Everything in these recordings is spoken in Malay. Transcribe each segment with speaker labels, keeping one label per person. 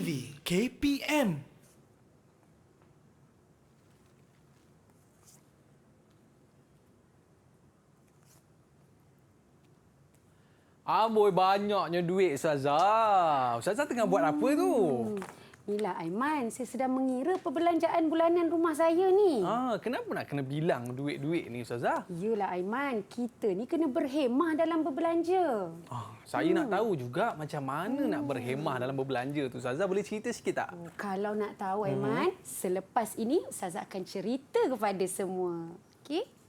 Speaker 1: TV KPM.
Speaker 2: Amboi, banyaknya duit Ustazah. Ustazah tengah buat apa tu?
Speaker 3: Inilah Aiman, saya sedang mengira perbelanjaan bulanan rumah saya ni.
Speaker 2: Kenapa nak kena bilang duit-duit ni Ustazah?
Speaker 3: Yalah Aiman, kita ni kena berhemah dalam berbelanja.
Speaker 2: Saya nak tahu juga macam mana nak berhemah dalam berbelanja tu Ustazah. Boleh cerita sikit tak?
Speaker 3: Kalau nak tahu Aiman, selepas ini Ustazah akan cerita kepada semua. Okey?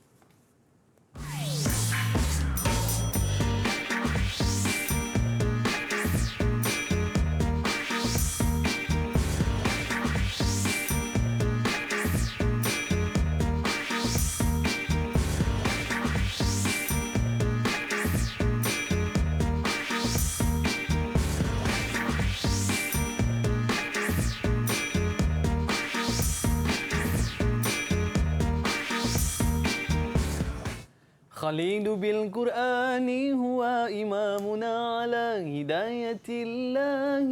Speaker 2: خليل بالقرآن هو إمامنا على هداية الله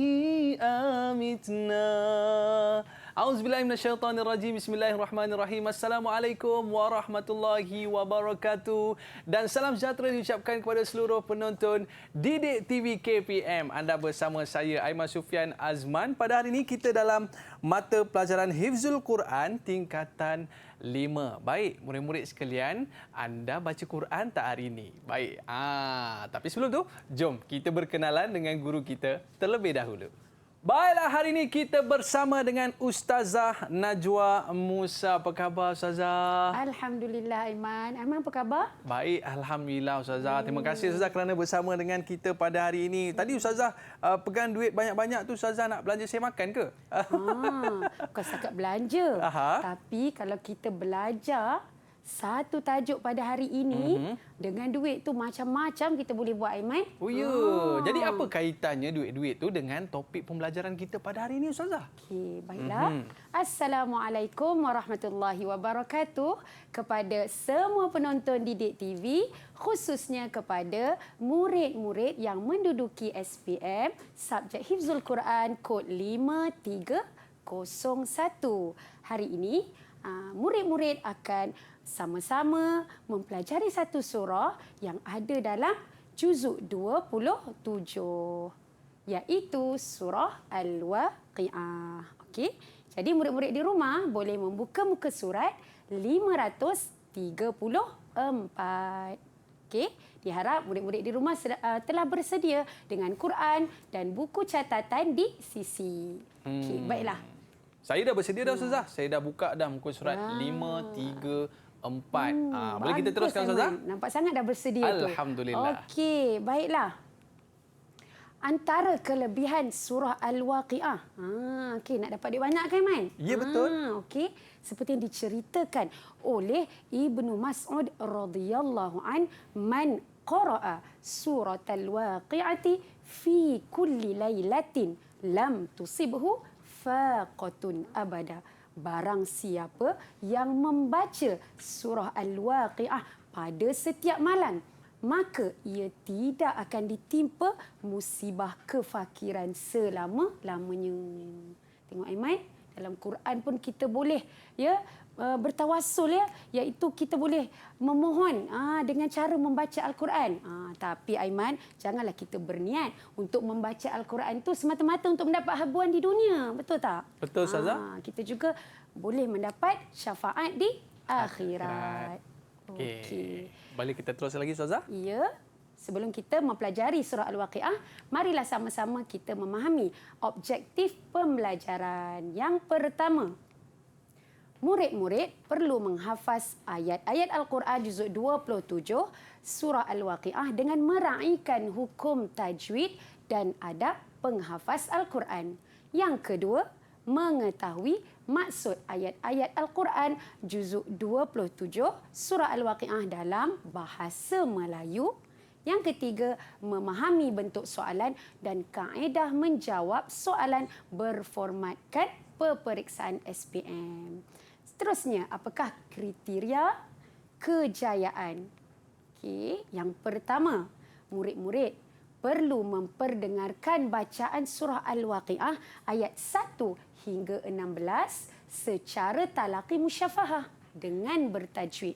Speaker 2: آمتنا. Auzubillahi minasyaitonirrajim. Bismillahirrahmanirrahim. Assalamualaikum warahmatullahi wabarakatuh. Dan salam sejahtera diucapkan kepada seluruh penonton Didik TV KPM. Anda bersama saya Aiman Sufian Azman. Pada hari ini kita dalam mata pelajaran Hifzul Quran tingkatan 5. Baik, murid-murid sekalian, anda baca Quran tak hari ini? Baik. Tapi sebelum tu, jom kita berkenalan dengan guru kita terlebih dahulu. Baiklah, hari ini kita bersama dengan Ustazah Najwa Musa. Apa khabar Ustazah?
Speaker 3: Alhamdulillah Aiman. Aiman apa khabar?
Speaker 2: Baik, Alhamdulillah Ustazah. Terima kasih Ustazah kerana bersama dengan kita pada hari ini. Tadi Ustazah pegang duit banyak-banyak tu Ustazah nak belanja saya makan ke?
Speaker 3: Bukan setakat belanja. Tapi kalau kita belajar satu tajuk pada hari ini, dengan duit tu macam-macam kita boleh buat Aiman.
Speaker 2: Oh ya. Jadi apa kaitannya duit-duit tu dengan topik pembelajaran kita pada hari ini Ustazah?
Speaker 3: Okey, baiklah. Assalamualaikum warahmatullahi wabarakatuh kepada semua penonton Didik TV, khususnya kepada murid-murid yang menduduki SPM subjek Hifzul Quran kod 5301. Hari ini murid-murid akan sama-sama mempelajari satu surah yang ada dalam juzuk 27, iaitu surah Al-Waqiah. Okey. Jadi murid-murid di rumah boleh membuka muka surat 534. Okey. Diharap murid-murid di rumah telah bersedia dengan Quran dan buku catatan di sisi. Okey, baiklah.
Speaker 2: Saya dah bersedia dah Ustazah. Saya dah buka dah muka surat 534. Boleh kita teruskan Ustazah?
Speaker 3: Nampak sangat dah bersedia tu.
Speaker 2: Alhamdulillah.
Speaker 3: Okey, baiklah. Antara kelebihan surah Al-Waqiah. Okey, nak dapat duit banyak kan, Man?
Speaker 2: Ya, betul.
Speaker 3: Okey, seperti yang diceritakan oleh Ibnu Mas'ud radhiyallahu an, man qara'a surat Al-Waqi'ati fi kulli lailatin lam tusibhu faqatun abada. Barang siapa yang membaca surah Al-Waqiah pada setiap malam, maka ia tidak akan ditimpa musibah kefakiran selama-lamanya. Tengok Aiman, dalam Quran pun kita boleh bertawassul, iaitu kita boleh memohon dengan cara membaca Al-Quran. Tapi Aiman, janganlah kita berniat untuk membaca Al-Quran itu semata-mata untuk mendapat habuan di dunia. Betul tak?
Speaker 2: Betul Ustazah.
Speaker 3: Kita juga boleh mendapat syafaat di akhirat.
Speaker 2: Okey. Boleh kita terus lagi Ustazah?
Speaker 3: Ya. Sebelum kita mempelajari surah Al-Waqiah, marilah sama-sama kita memahami objektif pembelajaran. Yang pertama, murid-murid perlu menghafaz ayat-ayat Al-Quran juzuk 27 surah Al-Waqiah dengan meraihkan hukum tajwid dan adab penghafaz Al-Quran. Yang kedua, mengetahui maksud ayat-ayat Al-Quran juzuk 27 surah Al-Waqiah dalam bahasa Melayu. Yang ketiga, memahami bentuk soalan dan kaedah menjawab soalan berformatkan peperiksaan SPM. Seterusnya, apakah kriteria kejayaan? Okey, yang pertama, murid-murid perlu memperdengarkan bacaan surah Al-Waqiah ayat 1 hingga 16 secara talaqi musyafahah dengan bertajwid.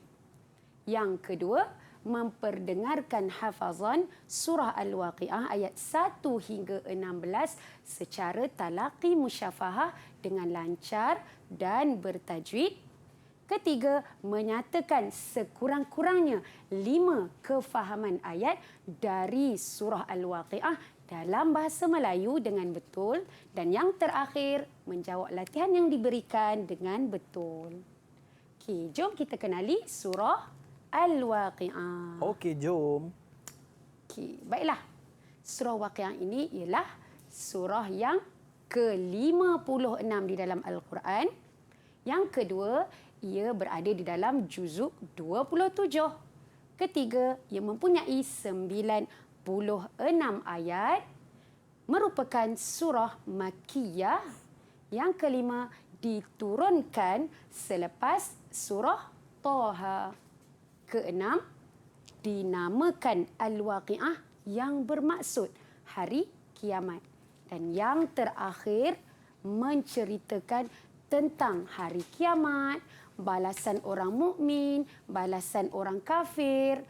Speaker 3: Yang kedua, memperdengarkan hafazan surah Al-Waqiah ayat 1 hingga 16 secara talaqi musyafahah dengan lancar dan bertajwid. Ketiga, menyatakan sekurang-kurangnya 5 kefahaman ayat dari surah Al-Waqiah dalam bahasa Melayu dengan betul. Dan yang terakhir, menjawab latihan yang diberikan dengan betul. Okey, jom kita kenali surah Al-Waqiah.
Speaker 2: Okey, jom.
Speaker 3: Okey, baiklah. Surah Waqiah ini ialah surah yang ke-56 di dalam Al-Quran. Yang kedua, ia berada di dalam juzuk 27. Ketiga, ia mempunyai 96 ayat. Merupakan surah Makkiyah. Yang kelima, diturunkan selepas surah Taha. Keenam, dinamakan Al-Waqiah yang bermaksud hari kiamat. Dan yang terakhir, menceritakan tentang hari kiamat, balasan orang mukmin, balasan orang kafir,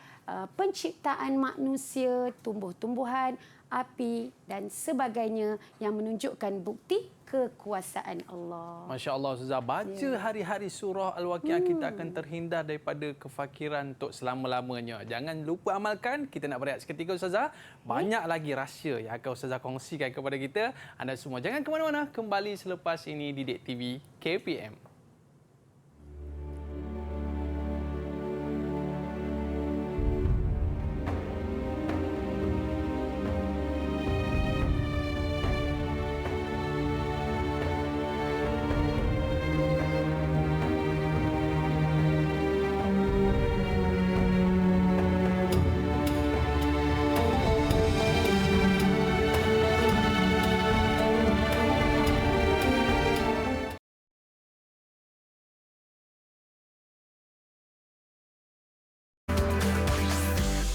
Speaker 3: penciptaan manusia, tumbuh-tumbuhan, api dan sebagainya yang menunjukkan bukti kekuasaan Allah.
Speaker 2: Masya Allah, Ustazah. Baca hari-hari surah Al-Waqiah, kita akan terhindar daripada kefakiran untuk selama-lamanya. Jangan lupa amalkan. Kita nak berehat seketika, Ustazah. Banyak lagi rahsia yang akan Ustazah kongsikan kepada kita. Anda semua jangan ke mana-mana. Kembali selepas ini di Didik TV KPM.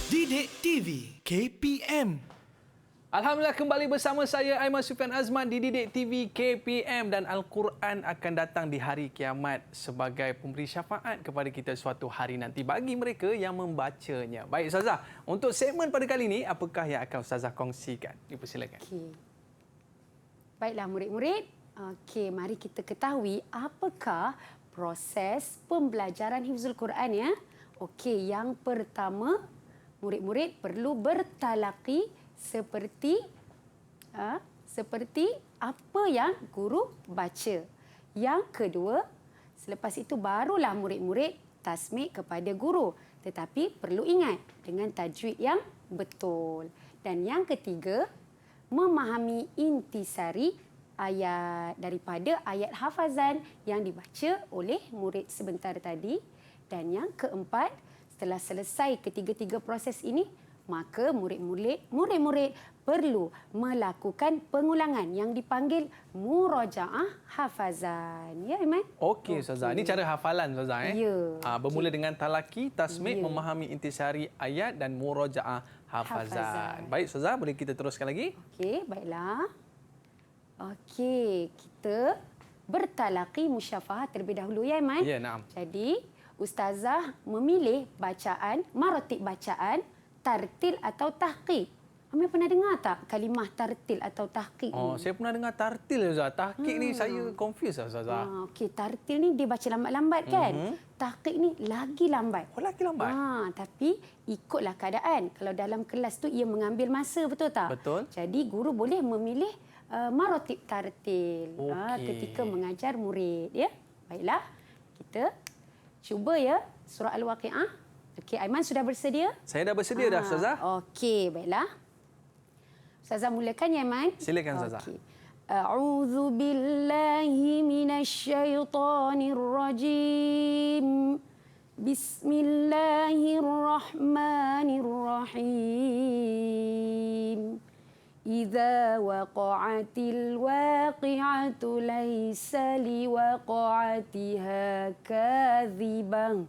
Speaker 1: Didik TV KPM.
Speaker 2: Alhamdulillah, kembali bersama saya Aiman Sufian Azman di Didik TV KPM, dan Al-Quran akan datang di hari kiamat sebagai pemberi syafaat kepada kita suatu hari nanti bagi mereka yang membacanya. Baik, Ustazah, untuk segmen pada kali ini, apakah yang akan Ustazah kongsikan? Dipersilakan.
Speaker 3: Okey. Baiklah murid-murid, okey, mari kita ketahui apakah proses pembelajaran hifzul Quran ya. Okey, yang pertama, murid-murid perlu bertalaqi seperti apa yang guru baca. Yang kedua, selepas itu barulah murid-murid tasmik kepada guru. Tetapi perlu ingat dengan tajwid yang betul. Dan yang ketiga, memahami intisari ayat daripada ayat hafazan yang dibaca oleh murid sebentar tadi. Dan yang keempat, setelah selesai ketiga-tiga proses ini, maka murid-murid perlu melakukan pengulangan yang dipanggil murajaah hafazan. Ya, Iman?
Speaker 2: Okey, Ustazah. Ini cara hafalan, Ustazah.
Speaker 3: Ya.
Speaker 2: Bermula dengan talaki, tasmik, memahami intisari ayat dan murajaah hafazan. Baik, Ustazah, boleh kita teruskan lagi?
Speaker 3: Okey, baiklah. Okey, kita bertalaki musyafahah terlebih dahulu ya, Iman?
Speaker 2: Ya, naam.
Speaker 3: Jadi, Ustazah memilih bacaan, maratib bacaan, tartil atau tahqiq. Anda pernah dengar tak kalimah tartil atau tahqiq
Speaker 2: Oh,
Speaker 3: ni?
Speaker 2: saya pernah dengar tartil, Ustazah. Tahqiq ni saya confuse, Ustazah.
Speaker 3: Okey, tartil ni dia baca lambat-lambat kan? Tahqiq ni lagi lambat.
Speaker 2: Oh, lagi lambat?
Speaker 3: Tapi ikutlah keadaan. Kalau dalam kelas tu ia mengambil masa, betul tak?
Speaker 2: Betul.
Speaker 3: Jadi guru boleh memilih maratib tartil
Speaker 2: Okey.
Speaker 3: ketika mengajar murid ya. Baiklah. Kita cuba ya surah Al-Waqiah. Okey, Aiman sudah bersedia?
Speaker 2: Saya dah bersedia dah, Ustazah.
Speaker 3: Okey, baiklah. Ustazah mulakan ya, Aiman.
Speaker 2: Silakan, Ustazah.
Speaker 3: Okey. A'udzu billahi minasyaitonir rajim. Bismillahirrahmanirrahim. Idza waqa'atil waqi'atu laysa liwaqa'atiha kadhibah.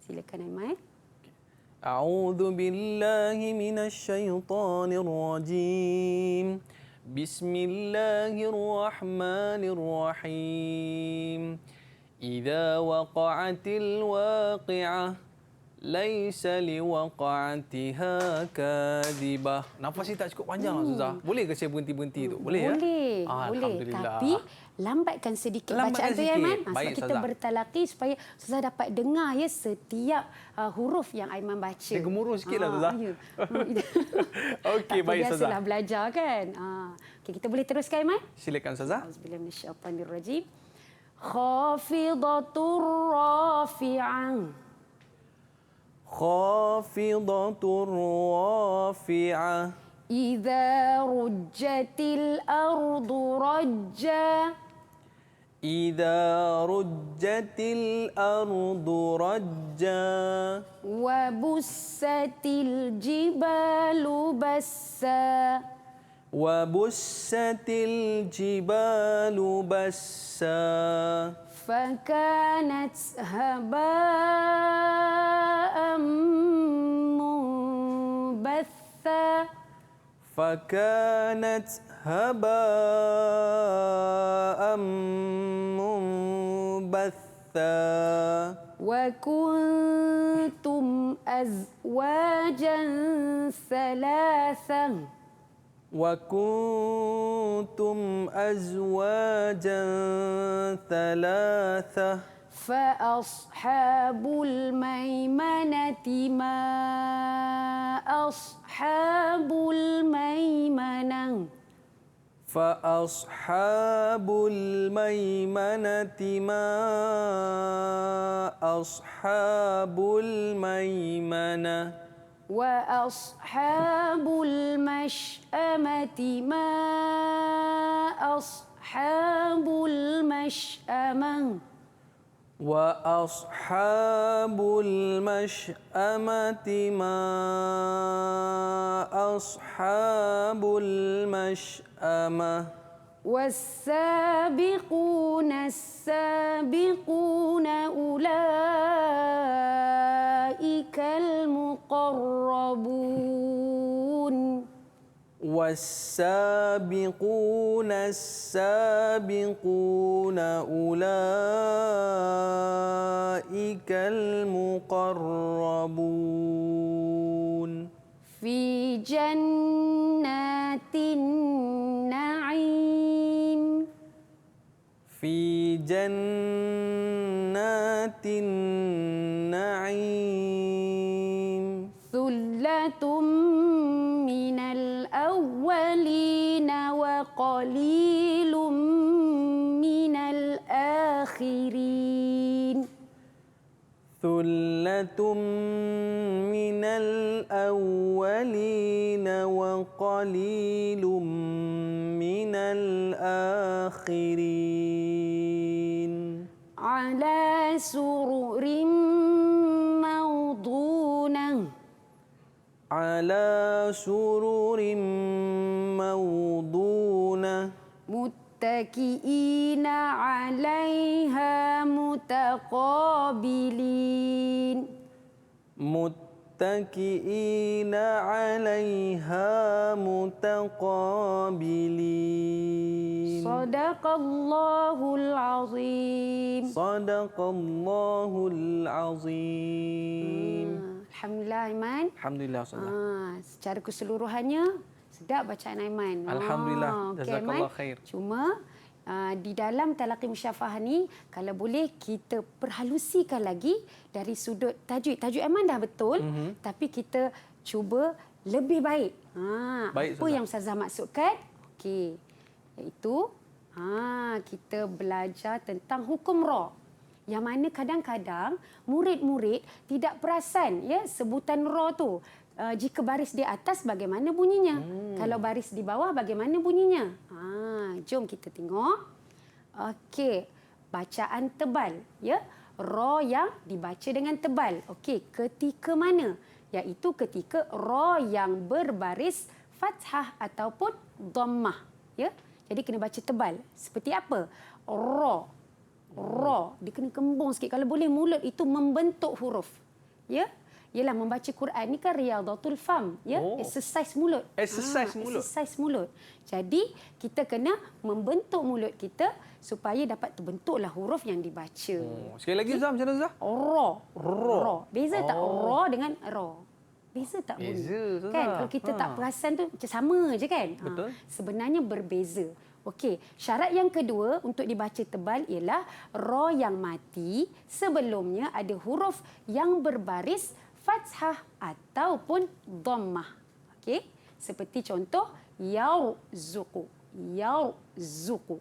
Speaker 3: Silakan, Aiman.
Speaker 2: A'udzu billahi minasy syaithanir rajim. Bismillahirrahmanirrahim. Idza waqa'atil waqi'ah laisa liwaqa'atiha kadhibah. Nafas ni tak cukup panjang lah Ustazah. Boleh ke saya berhenti-berhenti tu? Boleh ya?
Speaker 3: Boleh.
Speaker 2: Alhamdulillah.
Speaker 3: Tapi lambatkan sedikit
Speaker 2: Lambatkan
Speaker 3: bacaan tu ya,
Speaker 2: sikit.
Speaker 3: Aiman.
Speaker 2: Baik,
Speaker 3: Sebab kita
Speaker 2: Ustazah.
Speaker 3: bertalaqi supaya Ustazah dapat dengar ya setiap huruf yang Aiman baca.
Speaker 2: Dia gemuruh sikit lah, Ustazah.
Speaker 3: Ya.
Speaker 2: Okey, baik, Ustazah.
Speaker 3: Biasalah belajar kan. Okey, kita boleh teruskan, Aiman?
Speaker 2: Silakan Ustazah.
Speaker 3: Auzubillahi minasyaitanirrajim. Khafidatur rafi'ah.
Speaker 2: Khafidatur rafi'ah.
Speaker 3: إذا رجت الأرض رجا
Speaker 2: إذا رجت الأرض رجا
Speaker 3: وبست الجبال بسا
Speaker 2: وبست الجبال بسا
Speaker 3: فكانت هباء منبثا
Speaker 2: فكانت هباء منبثا
Speaker 3: وكنتم أزواجا ثلاثا
Speaker 2: وكنتم أزواجا ثلاثة
Speaker 3: فأصحاب الميمنة ما أصحاب الميمنة
Speaker 2: فأصحاب الميمنة ما أصحاب الميمنة
Speaker 3: وأصحاب المشأمة ما أصحاب المشأمة
Speaker 2: وأصحاب المشأمة ما أصحاب المشأمة
Speaker 3: والسابقون السابقون أولئك المقربون
Speaker 2: والسابقون السابقون أولئك المقربون
Speaker 3: في جنات النعيم
Speaker 2: في جنات النعيم
Speaker 3: ثلة من الأولين وقليل من الآخرين
Speaker 2: ثلة من الأولين وقليل من الآخرين
Speaker 3: على سرر موضونة
Speaker 2: على سرر موضونة
Speaker 3: متكئين عليها متقابلين
Speaker 2: متكئين عليها متقابلين
Speaker 3: صدق الله العظيم
Speaker 2: صدق الله العظيم
Speaker 3: Alhamdulillah, Aiman.
Speaker 2: Alhamdulillah Ustazah.
Speaker 3: Secara keseluruhannya sedap bacaan Aiman.
Speaker 2: Alhamdulillah.
Speaker 3: Okey,
Speaker 2: Jazakallah
Speaker 3: Aiman.
Speaker 2: khair.
Speaker 3: Cuma di dalam talaqi musyafahah ni kalau boleh kita perhalusikan lagi dari sudut tajwid. Tajwid Aiman dah betul, tapi kita cuba lebih baik.
Speaker 2: Baik,
Speaker 3: apa
Speaker 2: Ustazah.
Speaker 3: yang Ustazah maksudkan? Okey. Iaitu kita belajar tentang hukum ra. Yang mana kadang-kadang murid-murid tidak perasan ya sebutan ra tu. Jika baris di atas bagaimana bunyinya? Kalau baris di bawah bagaimana bunyinya? Jom kita tengok. Okey, bacaan tebal ya. Ra yang dibaca dengan tebal. Okey, ketika mana? Iaitu ketika ra yang berbaris fathah ataupun dhammah ya. Jadi kena baca tebal. Seperti apa? Ra. Ra, dia kena kembung sikit. Kalau boleh mulut itu membentuk huruf. Ya. ialah membaca Quran ni kan riyadatul fam, ya, exercise mulut.
Speaker 2: Exercise mulut.
Speaker 3: Exercise mulut. Jadi kita kena membentuk mulut kita supaya dapat terbentuklah huruf yang dibaca.
Speaker 2: Sekali lagi Ustazah, macam mana Ustazah?
Speaker 3: Ra. Beza tak ra dengan ra? Beza tak bunyi?
Speaker 2: Beza, Ustazah.
Speaker 3: Kan kalau kita tak perasan tu macam sama je kan?
Speaker 2: Betul.
Speaker 3: Sebenarnya berbeza. Okey, syarat yang kedua untuk dibaca tebal ialah ra yang mati sebelumnya ada huruf yang berbaris fathah ataupun dhammah. Okey, seperti contoh yarzuqu. Yarzuqu.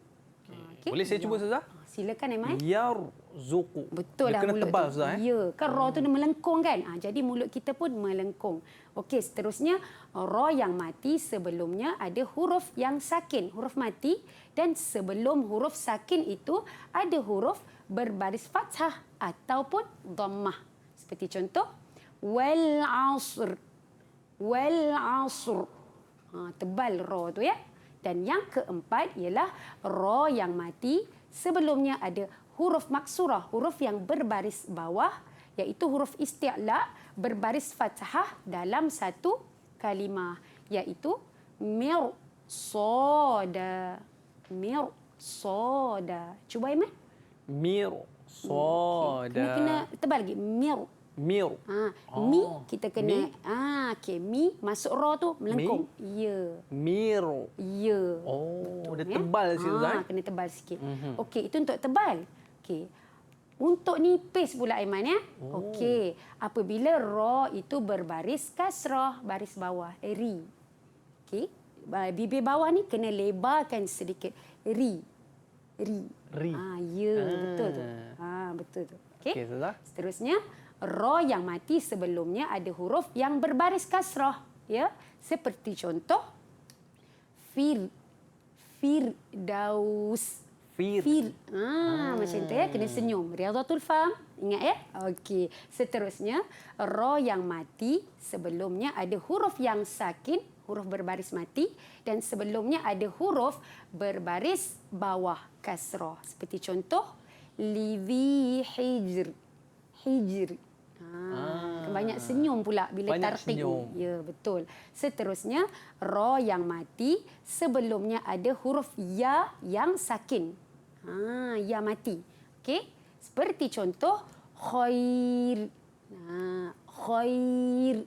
Speaker 3: Okay.
Speaker 2: Boleh saya cuba Ustazah?
Speaker 3: Silakan Aiman.
Speaker 2: Yarzuqu.
Speaker 3: Betul
Speaker 2: Dia
Speaker 3: lah
Speaker 2: kena
Speaker 3: mulut
Speaker 2: tebal
Speaker 3: tu.
Speaker 2: Ustazah.
Speaker 3: Ya, kan ra tu dia melengkung kan. Jadi mulut kita pun melengkung. Okey, seterusnya ra yang mati sebelumnya ada huruf yang sakin, huruf mati, dan sebelum huruf sakin itu ada huruf berbaris fathah ataupun dhammah. Seperti contoh wal asr. Wal asr. Tebal ra tu ya. Dan yang keempat ialah ra yang mati sebelumnya ada huruf maksurah, huruf yang berbaris bawah, iaitu huruf isti'la berbaris fathah dalam satu kalimah, iaitu mirsada. Mirsada. Cuba Aiman.
Speaker 2: Mirsada.
Speaker 3: Kena tebal lagi.
Speaker 2: Mir.
Speaker 3: Mi kita kena okey, mi masuk ra tu melengkung. Ya.
Speaker 2: Miro.
Speaker 3: Ya.
Speaker 2: Oh,
Speaker 3: Betul,
Speaker 2: dia tebal sikit Ustazah.
Speaker 3: kena tebal sikit. Okey, itu untuk tebal. Okey. Untuk nipis pula Aiman ya. Okey, apabila ra itu berbaris kasrah, baris bawah, ri. Okey. Bibir bawah ni kena lebarkan sedikit. Ri.
Speaker 2: Ri.
Speaker 3: Ya, betul tu. Betul tu. Okey.
Speaker 2: Okey, Ustazah.
Speaker 3: Seterusnya ra yang mati sebelumnya ada huruf yang berbaris kasrah, ya. Seperti contoh Firdaus. Macam tu ya, kena senyum. Riyadatul fam. Ingat ya? Okey. Seterusnya, ra yang mati sebelumnya ada huruf yang sakin, huruf berbaris mati, dan sebelumnya ada huruf berbaris bawah kasrah. Seperti contoh lidhi hijr. Banyak senyum pula bila tarqiq. Ya, betul. Seterusnya, ra yang mati sebelumnya ada huruf ya yang sakin. Ya mati. Okey. Seperti contoh khair. Khair.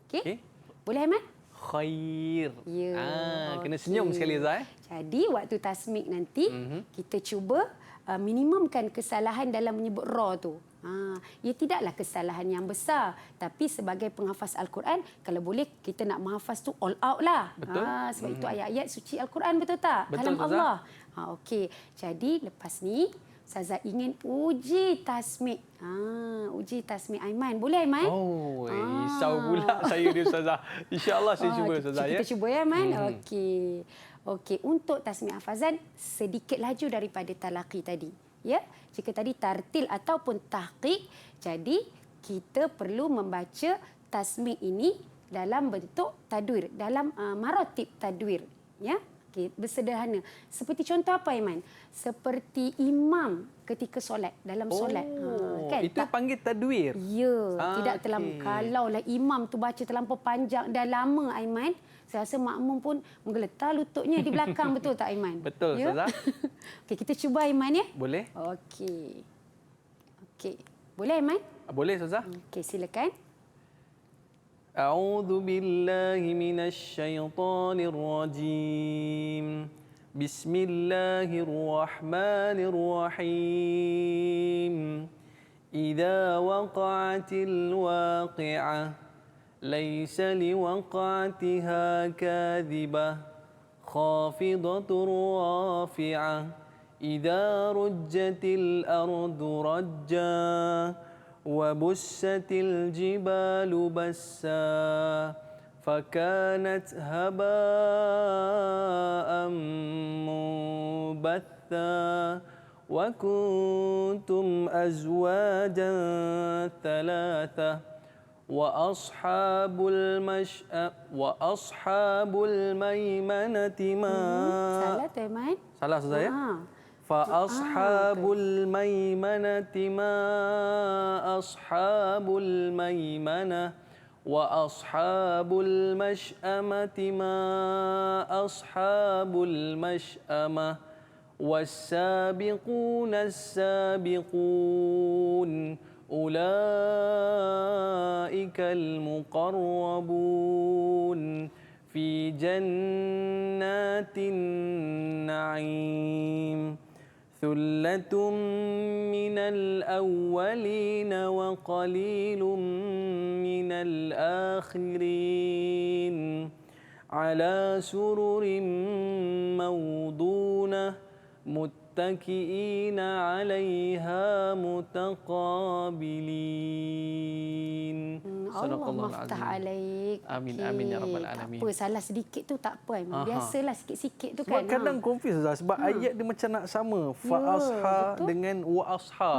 Speaker 3: Okey. Boleh Aiman?
Speaker 2: Khair.
Speaker 3: Ya.
Speaker 2: Kena senyum sekali Ustazah.
Speaker 3: Jadi waktu tasmik nanti kita cuba minimumkan kesalahan dalam menyebut ra tu. Ia tidaklah kesalahan yang besar, tapi sebagai penghafaz Al-Quran, kalau boleh kita nak menghafaz tu all out lah.
Speaker 2: Betul.
Speaker 3: Sebab itu ayat-ayat suci Al-Quran, betul tak?
Speaker 2: Betul,
Speaker 3: Kalam Allah. Okey. Jadi lepas ni Ustazah ingin uji tasmik. Uji tasmik Aiman. Boleh Aiman?
Speaker 2: Risau pula saya ni Ustazah. InsyaAllah saya cuba Ustazah ya.
Speaker 3: Kita cuba ya Aiman. Okey. Okey, untuk tasmik hafazan sedikit laju daripada talaqi tadi. Ya, jika tadi tartil ataupun tahqiq, jadi kita perlu membaca tasmik ini dalam bentuk tadwir, dalam maratib tadwir, ya. Okey, bersederhana. Seperti contoh apa Aiman? Seperti imam ketika solat, dalam solat.
Speaker 2: Kan? Itu panggil tadwir.
Speaker 3: Ya, tidak terlampau. Kalaulah imam tu baca terlampau panjang dan lama Aiman, saya rasa makmum pun menggeletar lututnya di belakang. Betul tak Aiman?
Speaker 2: Betul, ya? Ustazah.
Speaker 3: Okey, kita cuba Aiman ya.
Speaker 2: Boleh.
Speaker 3: Okey. Boleh Aiman?
Speaker 2: Boleh Ustazah.
Speaker 3: Okey, silakan.
Speaker 2: A'udzu billahi minasy syaithanir rajim. Bismillahirrahmanirrahim. Idza waqa'atil waqi'ah ليس لوقعتها كاذبة خافضة رافعة إذا رجت الأرض رجا وبست الجبال بسا فكانت هباء منبثا وكنتم أزواجا ثلاثة وأصحاب الميمنة ما
Speaker 3: Salah tu Aiman.
Speaker 2: Salah Ustazah ya? فأصحاب الميمنة ما أصحاب الميمنة وأصحاب المشأمة ما أصحاب المشأمة والسابقون السابقون أولئك المقربون في جنات النعيم ثلة من الأولين وقليل من الآخرين على سرر موضونة متكئين عليها متقابلين.
Speaker 3: Allah maftah alaik.
Speaker 2: Amin amin ya rabbal alamin.
Speaker 3: Tak apa, salah sedikit tu tak apa. Biasalah sikit-sikit tu
Speaker 2: sebab
Speaker 3: kan.
Speaker 2: kadang confuse Ustaz sebab ayat dia macam nak sama fa asha dengan wa asha.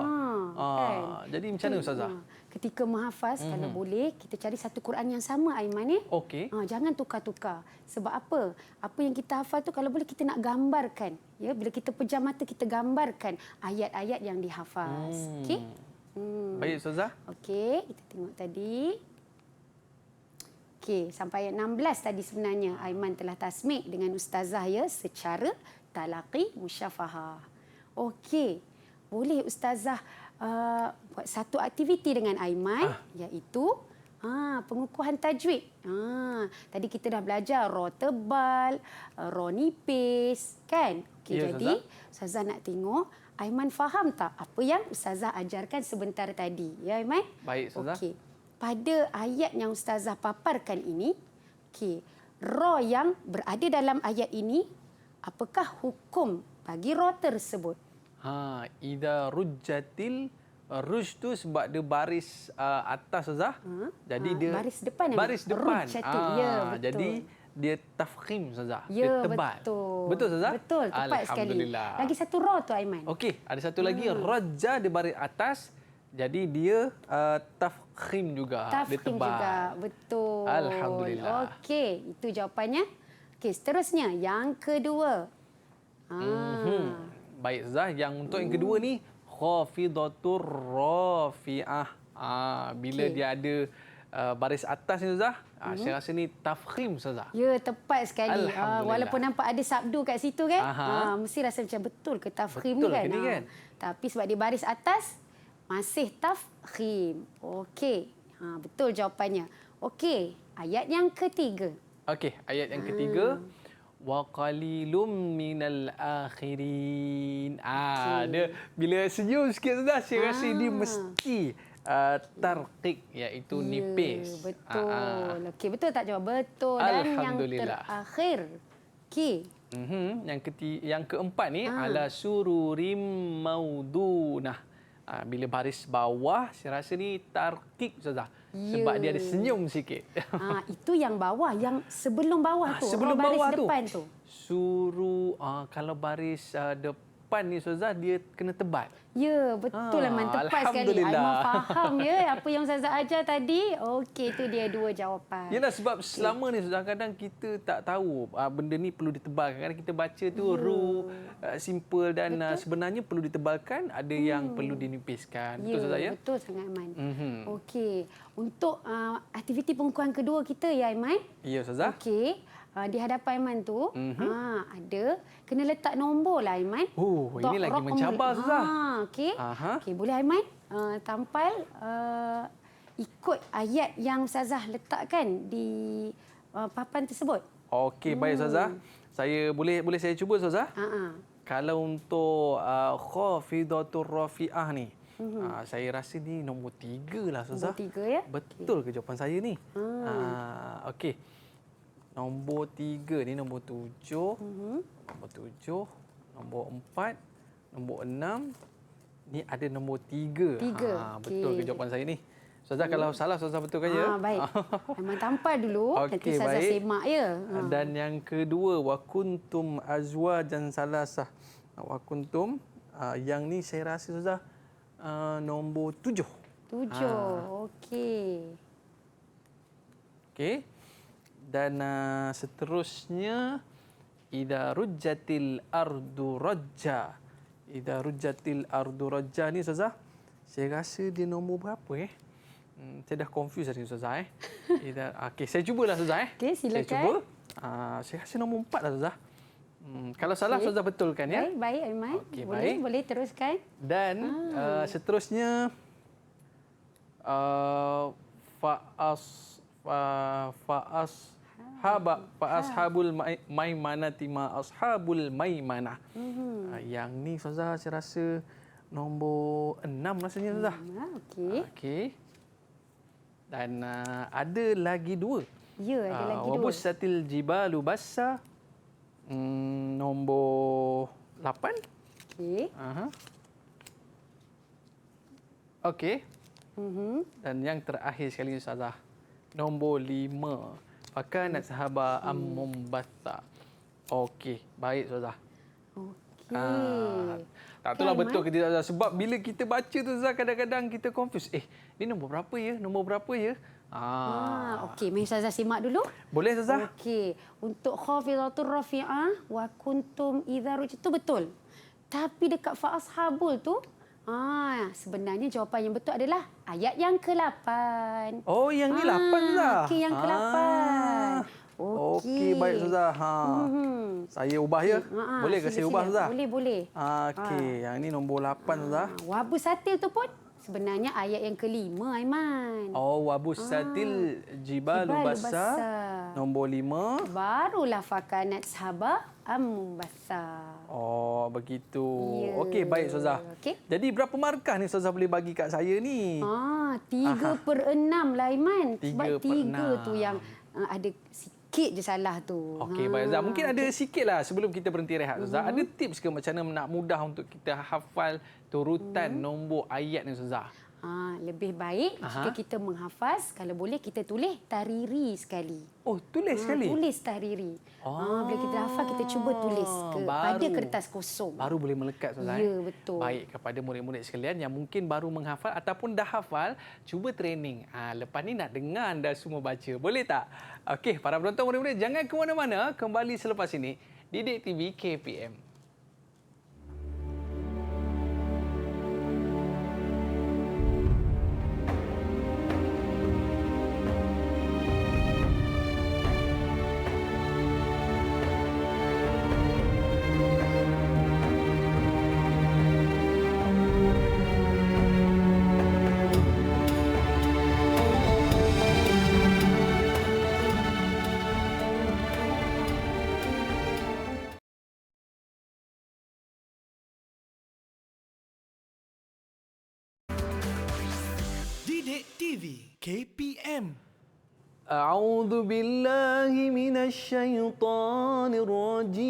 Speaker 3: Kan?
Speaker 2: Jadi macam mana Ustazah?
Speaker 3: Ketika menghafaz kalau boleh kita cari satu Quran yang sama Aiman ni.
Speaker 2: Okey.
Speaker 3: Jangan tukar-tukar. Sebab apa? Apa yang kita hafal tu kalau boleh kita nak gambarkan. Ya, bila kita pejam mata kita gambarkan ayat-ayat yang dihafaz. Okey?
Speaker 2: Baik Ustazah.
Speaker 3: Okey, kita tengok tadi. Okey, sampai ayat 16 tadi sebenarnya Aiman telah tasmik dengan ustazah ya secara talaqi musyafahah. Okey. Boleh ustazah buat satu aktiviti dengan Aiman iaitu pengukuhan tajwid. Tadi kita dah belajar ra tebal, ra nipis, kan? Okey,
Speaker 2: ya,
Speaker 3: jadi ustazah nak tengok Aiman faham tak apa yang ustazah ajarkan sebentar tadi? Ya Aiman?
Speaker 2: Baik ustazah.
Speaker 3: Okey. Pada ayat yang ustazah paparkan ini, okey, ra yang berada dalam ayat ini, apakah hukum bagi ra tersebut?
Speaker 2: Idza rujjatil ruj tu sebab dia baris atas Ustazah. Jadi dia
Speaker 3: baris depan.
Speaker 2: Baris depan.
Speaker 3: Rujjatil. Ya, betul.
Speaker 2: Jadi dia tafkhim Ustazah.
Speaker 3: Ya,
Speaker 2: dia tebal.
Speaker 3: betul.
Speaker 2: Betul Ustazah?
Speaker 3: Betul, tepat sekali.
Speaker 2: Alhamdulillah.
Speaker 3: Lagi satu ra tu Aiman.
Speaker 2: Okey, ada satu lagi rajja dia baris atas. Jadi dia tafkhim juga. Dia
Speaker 3: Tafkhim
Speaker 2: tebal.
Speaker 3: juga. Betul.
Speaker 2: Alhamdulillah.
Speaker 3: Okey, itu jawapannya. Okey, seterusnya yang kedua.
Speaker 2: Baik Ustazah, yang untuk yang kedua ni khafidatur rafi'ah. Bila dia ada baris atas ni Ustazah, saya rasa ni tafkhim Ustazah.
Speaker 3: Ya, tepat sekali.
Speaker 2: Alhamdulillah.
Speaker 3: Walaupun nampak ada sabdu kat situ kan, mesti rasa macam betul ke tafkhim
Speaker 2: Betul
Speaker 3: ni kan?
Speaker 2: ke ni kan?
Speaker 3: Tapi sebab dia baris atas, masih tafkhim. Okey, betul jawapannya. Okey, ayat yang ketiga.
Speaker 2: Okey, ayat yang ketiga. Wa qalilum minal akhirin. Dia bila senyum sikit Ustazah, saya rasa dia mesti tarqiq iaitu nipis.
Speaker 3: Betul. Okey, betul tak jawab? Betul. Dan yang terakhir. Okey.
Speaker 2: Yang keempat ni ala sururim maudunah. Bila baris bawah, saya rasa ni tarqiq Ustazah. Sebab dia ada senyum sikit.
Speaker 3: Itu yang bawah, yang sebelum bawah tu.
Speaker 2: Sebelum
Speaker 3: baris
Speaker 2: bawah
Speaker 3: depan tu.
Speaker 2: Kalau baris depan ni Ustazah, dia kena tebal.
Speaker 3: Ya, betul Aiman. Tepat sekali. Aiman faham ya apa yang Ustazah ajar tadi. Okey, itu dia dua jawapan.
Speaker 2: Yalah, sebab selama ni Ustazah kadang kita tak tahu benda ni perlu ditebalkan. Kadang kita baca tu simple dan sebenarnya perlu ditebalkan, ada yang perlu dinipiskan. Betul Ustazah ya?
Speaker 3: Betul sangat Aiman. Okey, untuk aktiviti pengukuhan kedua kita ya Aiman.
Speaker 2: Ya Ustazah.
Speaker 3: Okey. Di hadapan Aiman tu ada kena letak nombor lah Aiman.
Speaker 2: Ini lagi mencabar Ustazah.
Speaker 3: Okey. Okey, boleh Aiman tampal ikut ayat yang Ustazah letakkan di papan tersebut.
Speaker 2: Okey, baik Ustazah. Saya boleh saya cuba Ustazah? Kalau untuk khafidatur rafi'ah ni, saya rasa ni nombor 3 lah Ustazah.
Speaker 3: Nombor 3 ya?
Speaker 2: Betul ke jawapan saya ni? Okey. Nombor 3 ni nombor 7. Nombor 7, nombor 4, nombor 6. Ni ada nombor 3. Betul ke jawapan saya ni? Ustazah kalau salah Ustazah betulkan ya.
Speaker 3: Baik. Memang tampal dulu. Nanti Ustazah semak ya.
Speaker 2: Dan yang kedua wa kuntum azwajan salasah. Wa kuntum yang ni saya rasa Ustazah nombor 7.
Speaker 3: 7. Okey.
Speaker 2: Okey. Dan seterusnya idza rujjatil ardu rajja. Idza rujjatil ardu rajja ni Ustazah. Saya rasa dia nombor berapa saya dah confuse tadi Ustazah Okey, saya cubalah Ustazah
Speaker 3: Okey, silakan.
Speaker 2: Saya cuba. Saya rasa nombor 4 lah Ustazah. Kalau salah Ustazah betulkan ya.
Speaker 3: Baik Aiman.
Speaker 2: Okey,
Speaker 3: boleh,
Speaker 2: baik.
Speaker 3: boleh teruskan.
Speaker 2: Dan seterusnya fa'ashabul maimanati ma ashabul maimanah. Yang ni Ustazah saya rasa nombor 6 rasanya Ustazah.
Speaker 3: Okey.
Speaker 2: Okey. Dan ada lagi 2.
Speaker 3: Ya, ada lagi 2.
Speaker 2: Wabussatil jibalu bassa. Nombor 8.
Speaker 3: Okey.
Speaker 2: Okey. Dan yang terakhir sekali Ustazah. Nombor 5. Fakanat sahaba amumbatha. Okey, baik Ustazah.
Speaker 3: Okey.
Speaker 2: Tak tahulah betul ke tidak Ustazah. Sebab bila kita baca tu Ustazah, kadang-kadang kita confuse. Ni nombor berapa ya? Nombor berapa ya?
Speaker 3: Okey, mari Ustazah simak dulu.
Speaker 2: Boleh Ustazah?
Speaker 3: Okey, untuk khafidatur rafi'ah wa kuntum idza itu betul. Tapi dekat fa ashabul tu sebenarnya jawapan yang betul adalah ayat yang ke-8.
Speaker 2: Oh, yang ni 8 Ustazah.
Speaker 3: Okey, yang ke-8.
Speaker 2: Okey, baik Ustazah. Saya ubah ya. Boleh ke saya ubah Ustazah?
Speaker 3: Boleh.
Speaker 2: Okey, yang ni nombor 8 Ustazah.
Speaker 3: Wabusatil tu pun sebenarnya ayat yang ke-5 Aiman.
Speaker 2: Oh, wabussatil jibalu bassa. Nombor 5.
Speaker 3: Barulah fakanat sahaba ambassa.
Speaker 2: Oh, begitu.
Speaker 3: Ya.
Speaker 2: Okey, baik Ustazah.
Speaker 3: Okey.
Speaker 2: Jadi berapa markah ni Ustazah boleh bagi kat saya ni?
Speaker 3: 3/6 lah Aiman. Sebab
Speaker 2: 3/6.
Speaker 3: 3 tu yang ada sikit je salah tu.
Speaker 2: Okey, baik Ustazah. Mungkin ada sikitlah sebelum kita berhenti rehat Ustazah. Ada tips ke macam mana nak mudah untuk kita hafal turutan nombor ayat ni Ustazah?
Speaker 3: Lebih baik jika kita menghafaz, kalau boleh kita tulis tahriri sekali.
Speaker 2: Oh, tulis sekali?
Speaker 3: Tulis tahriri. Bila kita hafal, kita cuba tulis pada kertas kosong.
Speaker 2: Baru boleh melekat Ustazah.
Speaker 3: Ya, betul.
Speaker 2: Baik, kepada murid-murid sekalian yang mungkin baru menghafal ataupun dah hafal, cuba training. Lepas ni nak dengar anda semua baca. Boleh tak? Okey, para penonton murid-murid jangan ke mana-mana. Kembali selepas ini. Didik TV KPM.
Speaker 1: Didik TV KPM.
Speaker 2: A'udzu billahi minasyaitonir rajim.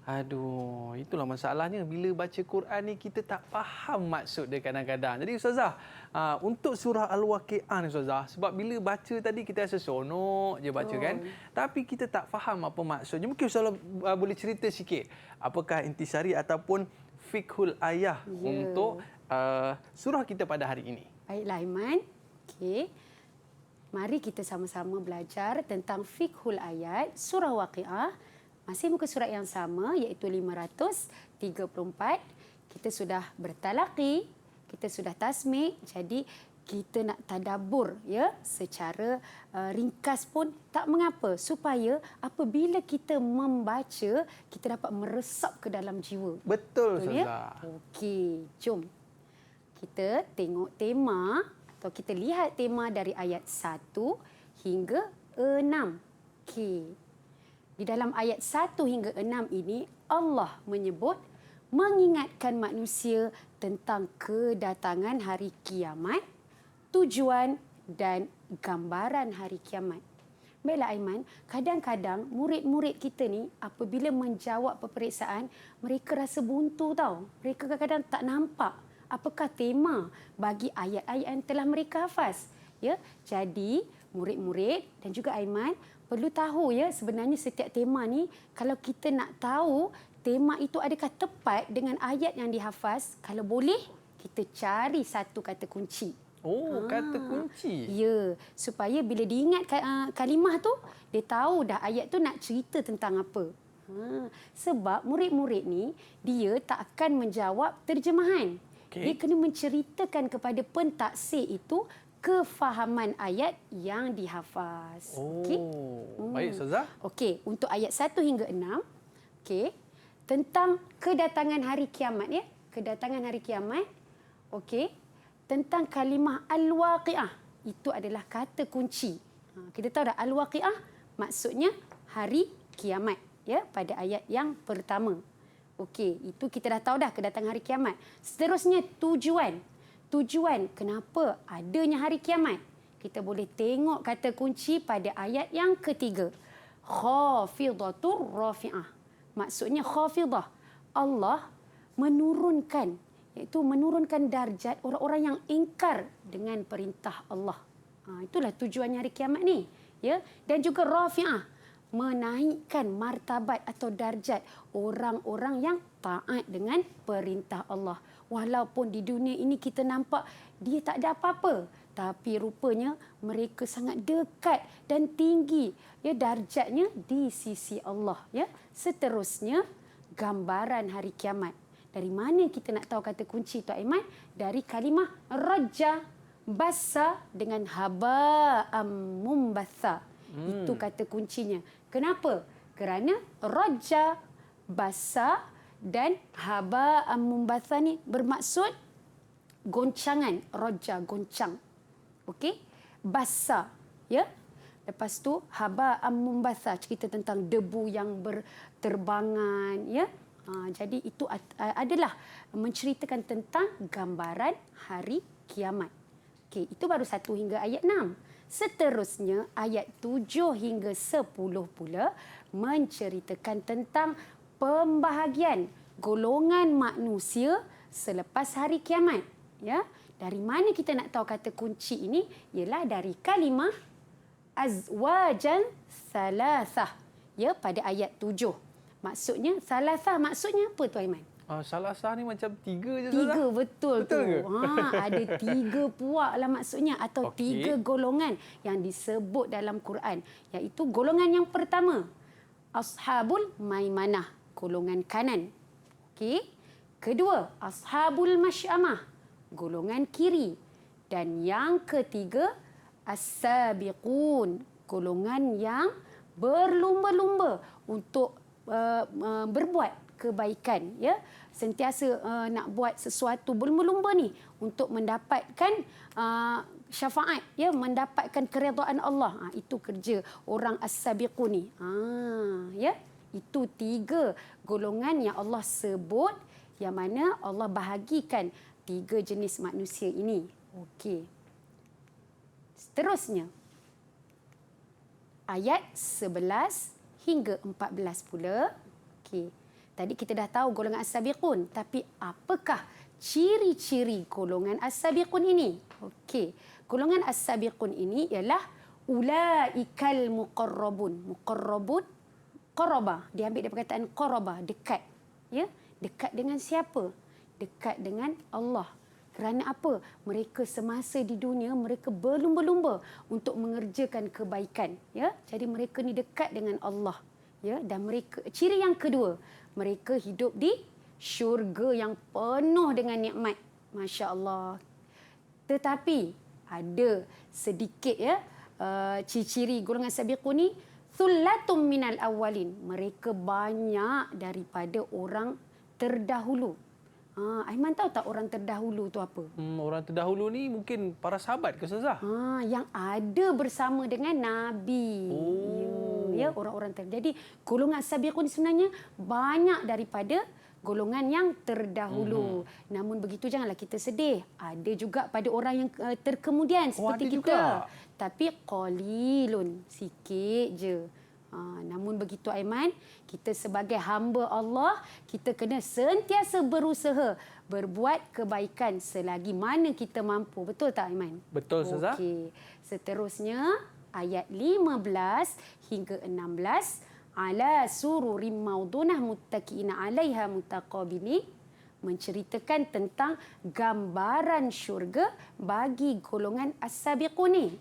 Speaker 2: Aduh, itulah masalahnya bila baca Quran ni kita tak faham maksud dia kadang-kadang. Jadi Ustazah, untuk surah Al-Waqiah ni Ustazah, sebab bila baca tadi kita rasa seronok je baca kan, tapi kita tak faham apa maksudnya. Mungkin Ustazah boleh cerita sikit apakah intisari ataupun fiqhul ayah untuk surah kita pada hari ini.
Speaker 3: Baiklah Aiman. Okey. Mari kita sama-sama belajar tentang fiqhul ayat surah Waqiah. Masih muka surat yang sama iaitu 534. Kita sudah bertalaqi, kita sudah tasmik. Jadi kita nak tadabbur ya secara ringkas pun tak mengapa supaya apabila kita membaca kita dapat meresap ke dalam jiwa.
Speaker 2: Betul
Speaker 3: ya?
Speaker 2: Ustazah.
Speaker 3: Okey, jom. Kita tengok tema atau kita lihat tema dari ayat 1 hingga 6. Okey. Di dalam ayat 1 hingga 6 ini Allah menyebut mengingatkan manusia tentang kedatangan hari kiamat, tujuan dan gambaran hari kiamat. Baiklah Aiman, kadang-kadang murid-murid kita ni apabila menjawab peperiksaan, mereka rasa buntu tau. Mereka kadang-kadang tak nampak apakah tema bagi ayat-ayat yang telah mereka hafaz. Ya, jadi murid-murid dan juga Aiman perlu tahu ya sebenarnya setiap tema ni kalau kita nak tahu tema itu adakah tepat dengan ayat yang dihafaz, kalau boleh kita cari satu kata kunci.
Speaker 2: Oh, kata kunci.
Speaker 3: Ya, supaya bila diingat kalimah tu, dia tahu dah ayat tu nak cerita tentang apa. Sebab murid-murid ni dia tak akan menjawab terjemahan. Dia kena menceritakan kepada pentaksir itu kefahaman ayat yang dihafaz.
Speaker 2: Baik Ustazah.
Speaker 3: Okey, untuk ayat 1 hingga 6, okey, tentang kedatangan hari kiamat ya. Kedatangan hari kiamat. Okey. Tentang kalimah al-waqiah. Itu adalah kata kunci. Kita tahu dah al-waqiah maksudnya hari kiamat ya pada ayat yang pertama. Okey, itu kita dah tahu dah kedatangan hari kiamat. Seterusnya tujuan. Tujuan kenapa adanya hari kiamat? Kita boleh tengok kata kunci pada ayat yang ketiga. Khafidatur rafi'ah. Maksudnya khafidah. Allah menurunkan, iaitu menurunkan darjat orang-orang yang ingkar dengan perintah Allah. Itulah tujuannya hari kiamat ni. Ya? Dan juga rafi'ah, menaikkan martabat atau darjat orang-orang yang taat dengan perintah Allah. Walaupun di dunia ini kita nampak dia tak ada apa-apa, tapi rupanya mereka sangat dekat dan tinggi ya darjatnya di sisi Allah ya. Seterusnya gambaran hari kiamat. Dari mana kita nak tahu kata kunci tu Aiman? Dari kalimah raja basa dengan haba'am mumbatha. Itu kata kuncinya. Kenapa? Kerana raja basa dan haba'am mumbatha ni bermaksud goncangan. Raja goncang. Okey? Basa, ya. Lepas tu haba'am mumbatha, cerita tentang debu yang berterbangan, ya. Jadi itu adalah menceritakan tentang gambaran hari kiamat. Okey, itu baru 1 hingga ayat 6. Seterusnya ayat 7 hingga 10 pula menceritakan tentang pembahagian golongan manusia selepas hari kiamat. Ya, dari mana kita nak tahu kata kunci ini? Ialah dari kalimah azwajan thalathah. Ya, pada ayat 7. Maksudnya thalathah maksudnya apa tu Aiman?
Speaker 2: Salasah ni macam 3 je.
Speaker 3: Tiga, betul tu.
Speaker 2: Ke?
Speaker 3: Ada 3 puak lah maksudnya atau 3 golongan yang disebut dalam Quran. Iaitu golongan yang pertama, Ashabul Maimanah, golongan kanan. Okey. Kedua, Ashabul Masy'amah, golongan kiri. Dan yang ketiga, As-Sabiqun, golongan yang berlumba-lumba untuk berbuat kebaikan, ya, sentiasa nak buat sesuatu berlumba-lumba ni untuk mendapatkan syafaat, ya, mendapatkan keredaan Allah. Itu kerja orang as-sabiqun ni. Ya, itu 3 golongan yang Allah sebut, yang mana Allah bahagikan 3 jenis manusia ini. Okey. Seterusnya ayat 11 hingga 14 pula. Okey. Tadi kita dah tahu golongan as-sabiqun, tapi apakah ciri-ciri golongan as-sabiqun ini? Okey. Golongan as-sabiqun ini ialah ulaikal muqarrabun. Muqarrabun, qaraba, diambil dari perkataan qaraba, dekat. Ya, dekat dengan siapa? Dekat dengan Allah. Kerana apa? Mereka semasa di dunia mereka berlumba-lumba untuk mengerjakan kebaikan, ya. Jadi mereka ni dekat dengan Allah, ya. Dan mereka, ciri yang kedua, mereka hidup di syurga yang penuh dengan nikmat. Masya-Allah. Tetapi ada sedikit, ya, ciri-ciri golongan sabiqun ni, thullatum minal awwalin. Mereka banyak daripada orang terdahulu. Aiman tahu tak orang terdahulu tu apa?
Speaker 2: Orang terdahulu ni mungkin para sahabat ke Ustazah?
Speaker 3: Yang ada bersama dengan Nabi. Ya, orang-orang Jadi golongan sabiqun sebenarnya banyak daripada golongan yang terdahulu. Namun begitu janganlah kita sedih. Ada juga pada orang yang terkemudian seperti kita.
Speaker 2: Juga.
Speaker 3: Tapi qalilun, sikit je. Namun begitu Aiman, kita sebagai hamba Allah, kita kena sentiasa berusaha berbuat kebaikan selagi mana kita mampu. Betul tak Aiman?
Speaker 2: Betul Ustazah.
Speaker 3: Okey. Seterusnya ayat 15 hingga 16, ala sururim maudunah muttaqiina 'alaiha mutaqabili, menceritakan tentang gambaran syurga bagi golongan as-sabiqun ni.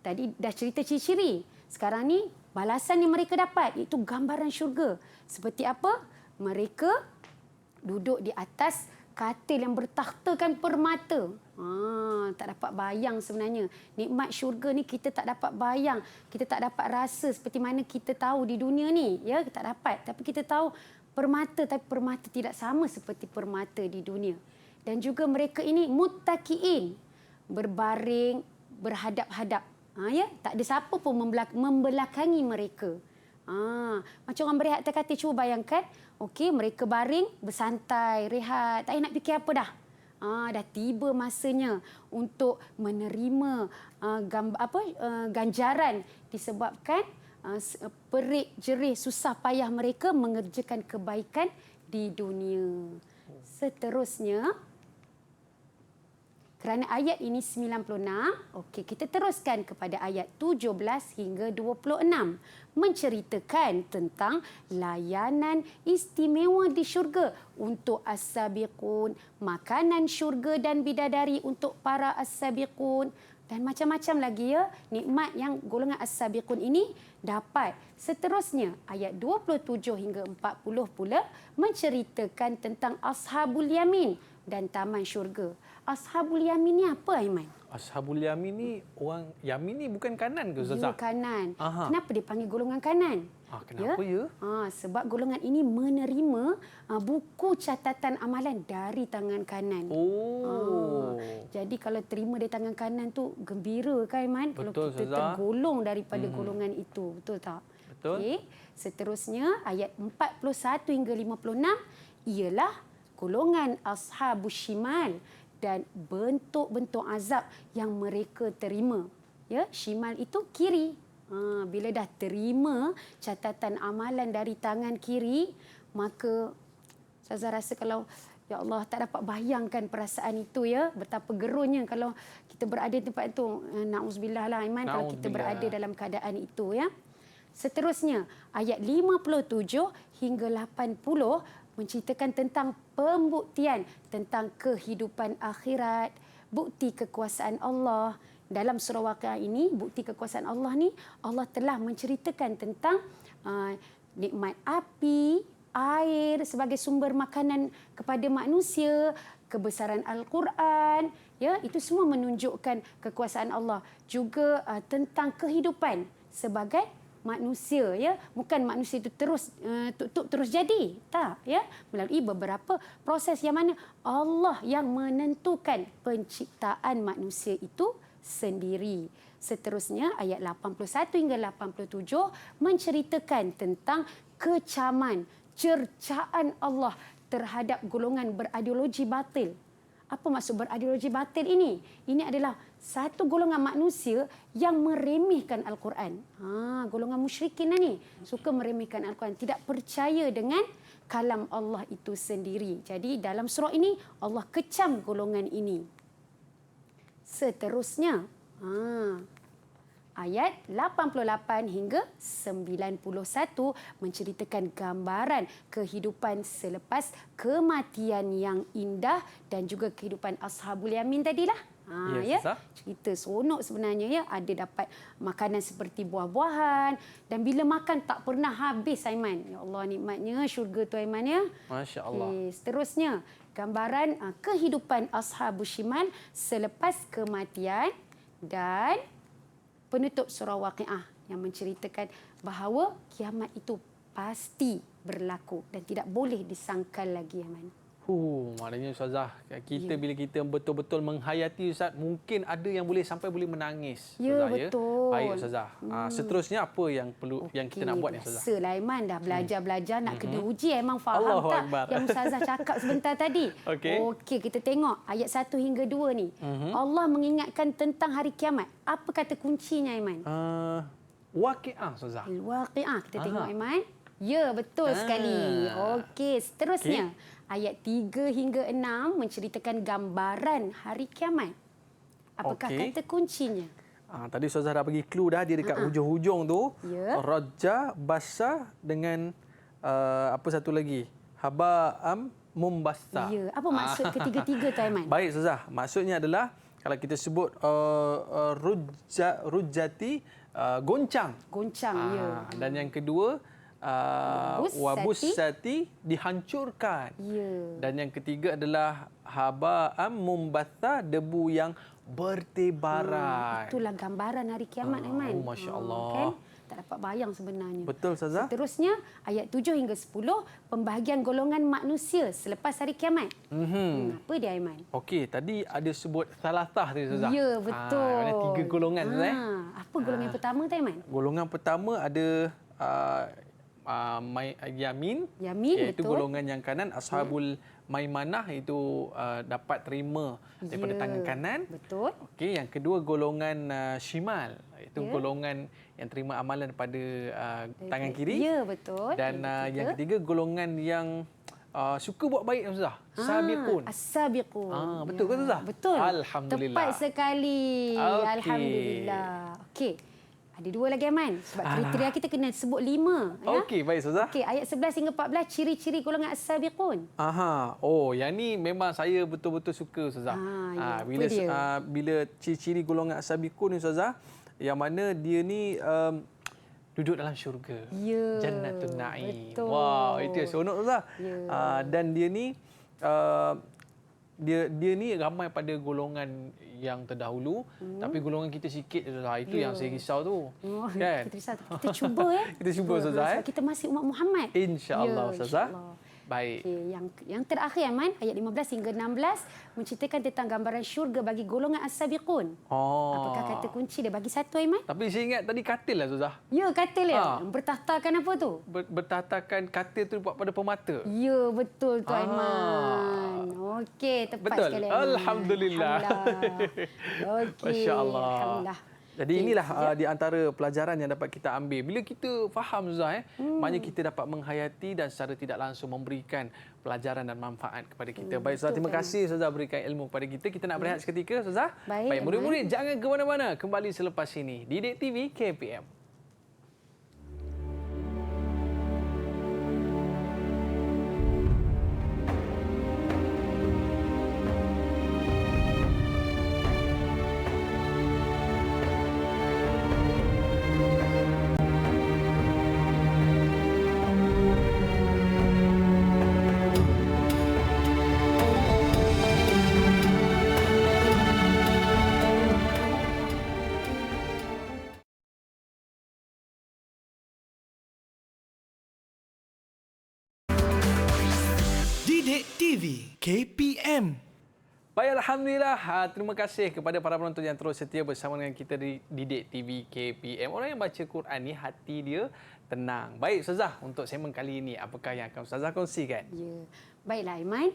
Speaker 3: Tadi dah cerita ciri-ciri. Sekarang ni balasan yang mereka dapat iaitu gambaran syurga. Seperti apa? Mereka duduk di atas katil yang bertakhtakan permata. Tak dapat bayang sebenarnya. Nikmat syurga ni kita tak dapat bayang. Kita tak dapat rasa seperti mana kita tahu di dunia ni. Ya, kita tak dapat. Tapi kita tahu permata, tapi permata tidak sama seperti permata di dunia. Dan juga mereka ini muttaqiin, berbaring, berhadap-hadap. Ya, tak ada siapa pun membelakangi mereka. Macam orang berehat atas katil, cuba bayangkan. Okey, mereka baring, bersantai, rehat, tak payah nak fikir apa dah. Dah tiba masanya untuk menerima ganjaran disebabkan perik jerih susah payah mereka mengerjakan kebaikan di dunia. Seterusnya, kerana ayat ini 96, okey, kita teruskan kepada ayat 17 hingga 26. Menceritakan tentang layanan istimewa di syurga untuk as-sabiqun, makanan syurga dan bidadari untuk para as-sabiqun, dan macam-macam lagi ya, nikmat yang golongan as-sabiqun ini dapat. Seterusnya, ayat 27 hingga 40 pula menceritakan tentang ashabul yamin dan taman syurga. Ashabul yamin ni apa, Aiman?
Speaker 2: Ashabul yamin ni, orang yamin ni bukan kanan ke Ustazah?
Speaker 3: Ya, kanan.
Speaker 2: Aha.
Speaker 3: Kenapa dia panggil golongan kanan?
Speaker 2: Kenapa ya?
Speaker 3: Sebab golongan ini menerima buku catatan amalan dari tangan kanan. Jadi kalau terima dari tangan kanan tu gembira kan, Aiman? Kalau kita tergolong daripada golongan itu. Betul tak?
Speaker 2: Betul.
Speaker 3: Okay. Seterusnya ayat 41 hingga 56 ialah golongan ashabus shimal dan bentuk-bentuk azab yang mereka terima. Ya, shimal itu kiri. Bila dah terima catatan amalan dari tangan kiri, maka saya rasa kalau ya Allah tak dapat bayangkan perasaan itu ya, betapa gerunnya kalau kita berada di tempat itu. Nauzubillah lah, Aiman, kalau kita berada dalam keadaan itu ya. Seterusnya ayat 57 hingga 80 menceritakan tentang pembuktian tentang kehidupan akhirat, bukti kekuasaan Allah. Dalam surah Waqiah ini, bukti kekuasaan Allah ni, Allah telah menceritakan tentang nikmat api, air sebagai sumber makanan kepada manusia, kebesaran Al-Quran, ya, itu semua menunjukkan kekuasaan Allah. Juga tentang kehidupan sebagai manusia, ya, bukan manusia itu terus jadi, tak, ya, melalui beberapa proses yang mana Allah yang menentukan penciptaan manusia itu sendiri. Seterusnya ayat 81 hingga 87 menceritakan tentang kecaman, cercaan Allah terhadap golongan berideologi batil. Apa maksud berideologi batil ini? Ini adalah satu golongan manusia yang meremehkan Al-Quran. Golongan musyrikin ni suka meremehkan Al-Quran, tidak percaya dengan kalam Allah itu sendiri. Jadi dalam surah ini Allah kecam golongan ini. Seterusnya, ayat 88 hingga 91 menceritakan gambaran kehidupan selepas kematian yang indah dan juga kehidupan ashabul yamin tadilah. Cerita seronok sebenarnya, ya. Ada dapat makanan seperti buah-buahan dan bila makan tak pernah habis, Aiman. Ya Allah, nikmatnya syurga tu, Aiman, ya.
Speaker 2: Masya-Allah.
Speaker 3: Seterusnya gambaran kehidupan ashabus shimal selepas kematian dan penutup surah Waqiah yang menceritakan bahawa kiamat itu pasti berlaku dan tidak boleh disangkal lagi, Aiman.
Speaker 2: Maknanya Ustazah, kita bila kita betul-betul menghayati, Ustaz, mungkin ada yang boleh sampai boleh menangis.
Speaker 3: Ya,
Speaker 2: Ustazah,
Speaker 3: betul.
Speaker 2: Baik, Ustazah. Seterusnya apa yang perlu yang kita nak buat ni, Ustazah?
Speaker 3: Biasalah, Aiman, dah belajar nak kena uji, Aiman faham
Speaker 2: Allahu
Speaker 3: tak
Speaker 2: Akbar.
Speaker 3: yang Ustazah cakap sebentar tadi? Okey, kita tengok ayat 1 hingga 2 ni. Allah mengingatkan tentang hari kiamat. Apa kata kuncinya, Aiman?
Speaker 2: Waqiah, Ustazah.
Speaker 3: Waqiah, kita tengok, Aiman. Ya, betul sekali. Okey, seterusnya ayat 3 hingga 6 menceritakan gambaran hari kiamat. Apakah kata kuncinya?
Speaker 2: Tadi Ustazah dah bagi clue dah, dia dekat hujung-hujung tu.
Speaker 3: Ya.
Speaker 2: Raja, basah dengan apa satu lagi? Haba'am mumbassa.
Speaker 3: Ya, apa maksud ketiga-tiga tu, Aiman?
Speaker 2: Baik, Ustazah. Maksudnya adalah kalau kita sebut rujjati goncang.
Speaker 3: Goncang, ya.
Speaker 2: Dan yang kedua wabussati dihancurkan.
Speaker 3: Ya.
Speaker 2: Dan yang ketiga adalah haba'am mumbatha, debu yang bertebaran.
Speaker 3: Itulah gambaran hari kiamat, Aiman.
Speaker 2: Oh, Masya Allah.
Speaker 3: Kan? Tak dapat bayang sebenarnya.
Speaker 2: Betul, Ustazah.
Speaker 3: Seterusnya, ayat 7 hingga 10, pembahagian golongan manusia selepas hari kiamat. Apa dia, Aiman?
Speaker 2: Okey, tadi ada sebut salatah tadi, Ustazah.
Speaker 3: Ya, betul.
Speaker 2: Ada 3 golongan, Ustazah.
Speaker 3: Apa golongan pertama tu, Aiman?
Speaker 2: Golongan pertama ada Yamin,
Speaker 3: Yamin,
Speaker 2: iaitu
Speaker 3: betul.
Speaker 2: golongan yang kanan. Ashabul Maimanah itu dapat terima daripada tangan kanan.
Speaker 3: Betul.
Speaker 2: Okey, yang kedua golongan Shimal, iaitu
Speaker 3: Ya.
Speaker 2: golongan yang terima amalan daripada tangan kiri.
Speaker 3: Ya, betul.
Speaker 2: Dan yang ketiga golongan yang suka buat baik, Ustazah. Sabiqun.
Speaker 3: As-sabiqun.
Speaker 2: Betul ke, Ustazah?
Speaker 3: Betul.
Speaker 2: Alhamdulillah.
Speaker 3: Tepat sekali.
Speaker 2: Okey.
Speaker 3: Alhamdulillah. Okey. Ada 2 lagi, Aiman. Sebab kriteria kita kena sebut 5.
Speaker 2: Okey, baik, Ustazah.
Speaker 3: Okey, ayat 11 hingga 14, ciri-ciri golongan as-sabiqun.
Speaker 2: Oh, yang ni memang saya betul-betul suka, Ustazah.
Speaker 3: Ya, apa dia?
Speaker 2: Bila ciri-ciri golongan as-sabiqun ni, Ustazah, yang mana dia ni duduk dalam syurga.
Speaker 3: Ya.
Speaker 2: Jannatun Na'im.
Speaker 3: Betul.
Speaker 2: Wow, itu yang seronok, Ustazah.
Speaker 3: Ya.
Speaker 2: Dan dia ni dia ni ramai pada golongan yang terdahulu, tapi golongan kita sikit je, Ustazah. Itu yang saya risau tu.
Speaker 3: Oh,
Speaker 2: Kan?
Speaker 3: kita cuba ya.
Speaker 2: Kita cuba, Ustazah.
Speaker 3: Sebab kita masih umat Muhammad.
Speaker 2: InsyaAllah,
Speaker 3: Ya,
Speaker 2: Ustazah.
Speaker 3: insyaAllah.
Speaker 2: Baik.
Speaker 3: Okey, yang terakhir, Aiman, ayat 15 hingga 16 menceritakan tentang gambaran syurga bagi golongan as-sabiqun. Apakah kata kunci dia? Bagi satu, Aiman?
Speaker 2: Tapi saya ingat tadi katil lah, Ustazah.
Speaker 3: Ya, katil ya. Bertahtakan apa tu?
Speaker 2: Bertahtakan katil tu buat pada pemata.
Speaker 3: Ya, betul tu, Aiman. Okey, tepat
Speaker 2: Betul.
Speaker 3: sekali, Aiman.
Speaker 2: Alhamdulillah.
Speaker 3: Okey.
Speaker 2: Masya Allah.
Speaker 3: Alhamdulillah.
Speaker 2: Jadi inilah di antara pelajaran yang dapat kita ambil. Bila kita faham, Ustazah, maknanya kita dapat menghayati dan secara tidak langsung memberikan pelajaran dan manfaat kepada kita. Baik, Ustazah, terima kasih, Ustazah, berikan ilmu kepada kita. Kita nak berehat seketika, Ustazah.
Speaker 3: Baik,
Speaker 2: murid-murid, jangan ke mana-mana. Kembali selepas ini. Didik TV KPM.
Speaker 1: Didik TV KPM.
Speaker 2: Baik, Alhamdulillah. Terima kasih kepada para penonton yang terus setia bersama dengan kita di Didik TV KPM. Orang yang baca Quran ni hati dia tenang. Baik, Ustazah, untuk segmen kali ini, apakah yang akan Ustazah kongsikan?
Speaker 3: Ya. Baiklah, Aiman.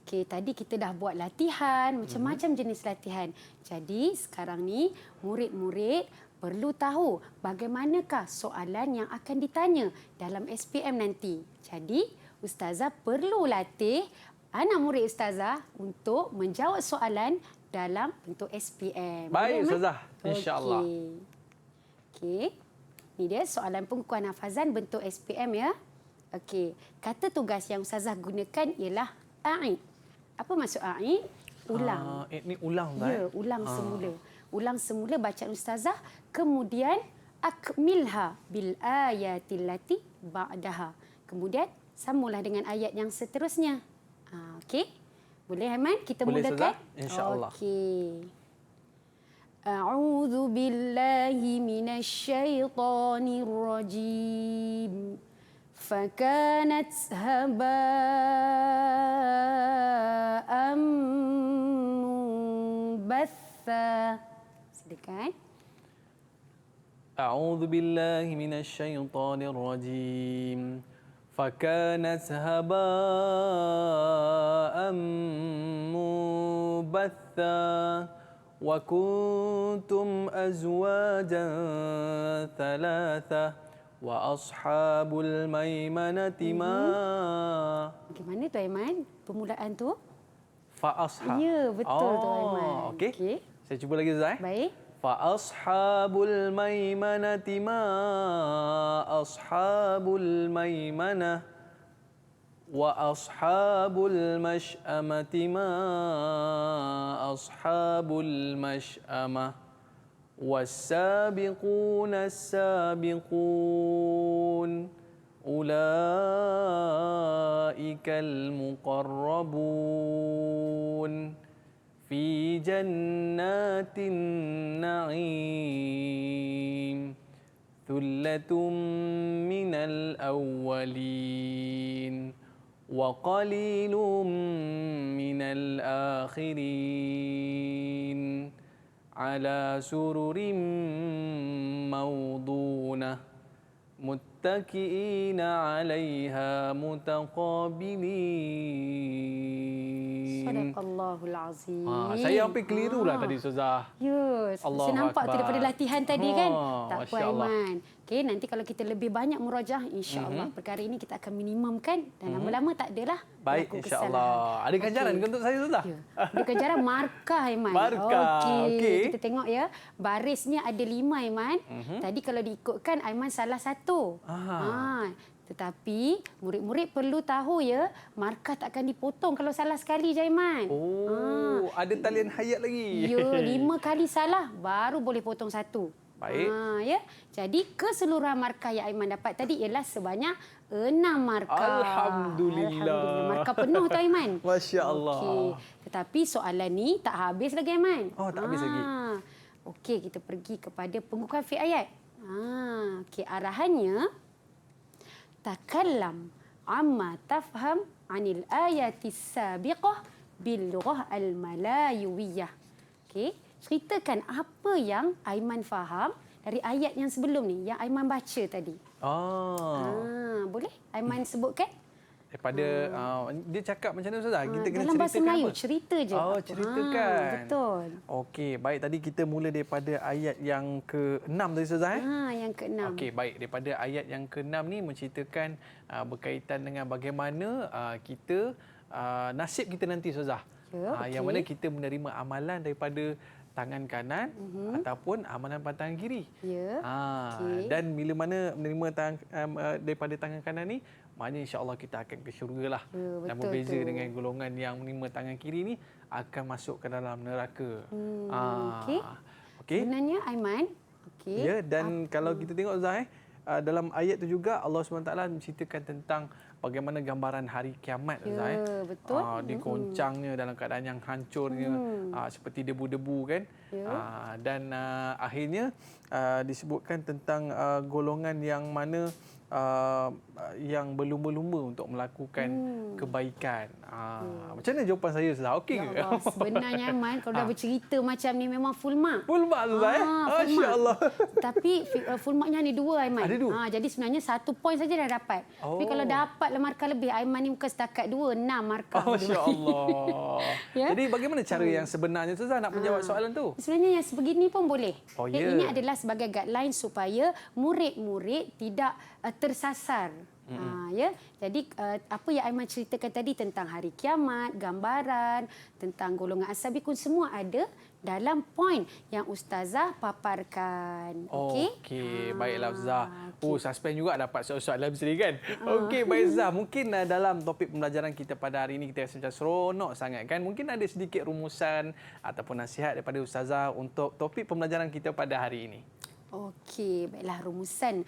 Speaker 3: Okey, tadi kita dah buat latihan, macam-macam jenis latihan. Jadi, sekarang ni murid-murid perlu tahu bagaimanakah soalan yang akan ditanya dalam SPM nanti. Jadi, Ustazah perlu latih anak murid Ustazah untuk menjawab soalan dalam bentuk SPM.
Speaker 2: Baik,
Speaker 3: Aiman?
Speaker 2: Ustazah. InsyaAllah.
Speaker 3: Okey. Ini dia soalan pengukuhan hafazan bentuk SPM ya. Okey. Kata tugas yang Ustazah gunakan ialah a'id. Apa maksud a'id? Ulang.
Speaker 2: Ini ulang,
Speaker 3: Ya, ulang semula. Ulang semula bacaan Ustazah, kemudian akmilha bil ayatil lati ba'daha. Kemudian sambunglah dengan ayat yang seterusnya. Okey. Boleh, Aiman? Kita
Speaker 2: Boleh,
Speaker 3: mulakan?
Speaker 2: Ustazah. InsyaAllah.
Speaker 3: Okey. A'udzu billahi minasyaitonir rajim. فكانت هباء منبثا. Silakan.
Speaker 2: أعوذ بالله من الشيطان الرجيم فكانت هباء منبثا وكنتم أزواجا ثلاثة وأصحاب الميمنة ما
Speaker 3: Bagaimana tu, Aiman? Permulaan tu?
Speaker 2: فأصحاب
Speaker 3: Ya, betul tu, Aiman.
Speaker 2: Okey.
Speaker 3: Okey.
Speaker 2: Saya cuba lagi, Zai.
Speaker 3: Baik.
Speaker 2: فأصحاب الميمنة ما أصحاب الميمنة وأصحاب المشأمة ما أصحاب المشأمة والسابقون السابقون أولئك المقربون في جنات النعيم ثلة من الأولين وقليل من الآخرين على سرر موضونة متكئين عليها متقابلين.
Speaker 3: Sadaqallahul Azim.
Speaker 2: Saya hampir keliru lah tadi Ustazah.
Speaker 3: Ya,
Speaker 2: Allahu
Speaker 3: saya nampak tu
Speaker 2: Akbar.
Speaker 3: daripada latihan tadi kan. Tak apa
Speaker 2: Masya Allah.
Speaker 3: Aiman. Okey, nanti kalau kita lebih banyak murajaah, insya-Allah perkara ini kita akan minimumkan dan lama-lama tak adalah
Speaker 2: Baik,
Speaker 3: berlaku
Speaker 2: insya-Allah. Ada ganjaran
Speaker 3: Okey.
Speaker 2: ke untuk saya Ustazah?
Speaker 3: Ya. Ada ganjaran markah Aiman.
Speaker 2: Markah, okey.
Speaker 3: Kita tengok ya. Barisnya ada 5 Aiman. Tadi kalau diikutkan Aiman salah satu. Tetapi murid-murid perlu tahu ya, markah tak akan dipotong kalau salah sekali je Aiman.
Speaker 2: Oh, ada talian hayat lagi.
Speaker 3: Ya, 5 kali salah baru boleh potong 1.
Speaker 2: Baik.
Speaker 3: Ya. Jadi keseluruhan markah yang Aiman dapat tadi ialah sebanyak 6 markah.
Speaker 2: Alhamdulillah.
Speaker 3: Markah penuh tu Aiman.
Speaker 2: Masya Allah.
Speaker 3: Okey. Tetapi soalan ni tak habis lagi Aiman.
Speaker 2: Oh, tak habis lagi.
Speaker 3: Okey, kita pergi kepada pembukaan fi'il ayat. Okey, arahannya takallam amma tafham anil ayati sabiqah bil lughah al malayuwiyah. Okey, ceritakan apa yang Aiman faham dari ayat yang sebelum ni yang Aiman baca tadi. Boleh Aiman sebutkan?
Speaker 2: Daripada dia cakap macam mana Ustazah? Kita kena
Speaker 3: dalam bahasa
Speaker 2: ceritakan
Speaker 3: Melayu
Speaker 2: apa?
Speaker 3: cerita je.
Speaker 2: Oh, ceritakan.
Speaker 3: Betul.
Speaker 2: Okey, baik, tadi kita mula daripada ayat yang ke-6 tadi Ustazah
Speaker 3: Yang ke-6.
Speaker 2: Okey, baik, daripada ayat yang ke-6 ni menceritakan berkaitan dengan bagaimana kita nasib kita nanti Ustazah.
Speaker 3: Ya,
Speaker 2: Yang mana kita menerima amalan daripada tangan kanan ataupun amalan pada tangan kiri.
Speaker 3: Ya. Okey.
Speaker 2: Dan bila mana menerima daripada tangan kanan ni, maknanya insya-Allah kita akan ke syurga lah.
Speaker 3: Ya,
Speaker 2: Dan
Speaker 3: betul
Speaker 2: berbeza
Speaker 3: tu.
Speaker 2: dengan golongan yang menerima tangan kiri ni akan masuk ke dalam neraka.
Speaker 3: Okey.
Speaker 2: Okey.
Speaker 3: Sebenarnya Aiman, okey.
Speaker 2: Ya, dan kalau kita tengok Ustaz dalam ayat tu juga Allah SWT menceritakan tentang bagaimana gambaran hari kiamat
Speaker 3: Ya,
Speaker 2: Ustaz.
Speaker 3: betul.
Speaker 2: Digoncangnya dalam keadaan yang hancurnya seperti debu-debu kan.
Speaker 3: Ya.
Speaker 2: Dan akhirnya disebutkan tentang golongan yang mana yang berlumba-lumba untuk melakukan kebaikan. Macam mana jawapan saya Ustaz? Okey
Speaker 3: Ya
Speaker 2: ke?
Speaker 3: Allah, sebenarnya Aiman kalau dah bercerita macam ni memang full mark.
Speaker 2: Full mark Ustaz
Speaker 3: full mark.
Speaker 2: Masya-Allah.
Speaker 3: Tapi full marknya hanya 2 Aiman.
Speaker 2: Ada 2?
Speaker 3: Jadi sebenarnya 1 poin saja dah dapat. Tapi kalau dapatlah markah lebih, Aiman ni bukan setakat 2, 6 markah.
Speaker 2: Masya-Allah.
Speaker 3: Ya?
Speaker 2: Jadi bagaimana cara yang sebenarnya Ustazah nak menjawab soalan tu?
Speaker 3: Sebenarnya yang sebegini pun boleh.
Speaker 2: Oh, ya.
Speaker 3: Ini adalah sebagai guideline supaya murid-murid tidak tersasar. Ya. Jadi apa yang Aiman ceritakan tadi tentang hari kiamat, gambaran, tentang golongan as-sabiqun semua ada dalam poin yang ustazah paparkan. Okey.
Speaker 2: Okey, baiklah Ustazah. Suspend juga dapat soalan sendiri kan? Okey, baik Ustazah. Mungkin dalam topik pembelajaran kita pada hari ini kita rasa macam seronok sangat kan? Mungkin ada sedikit rumusan ataupun nasihat daripada ustazah untuk topik pembelajaran kita pada hari ini.
Speaker 3: Okey, baiklah rumusan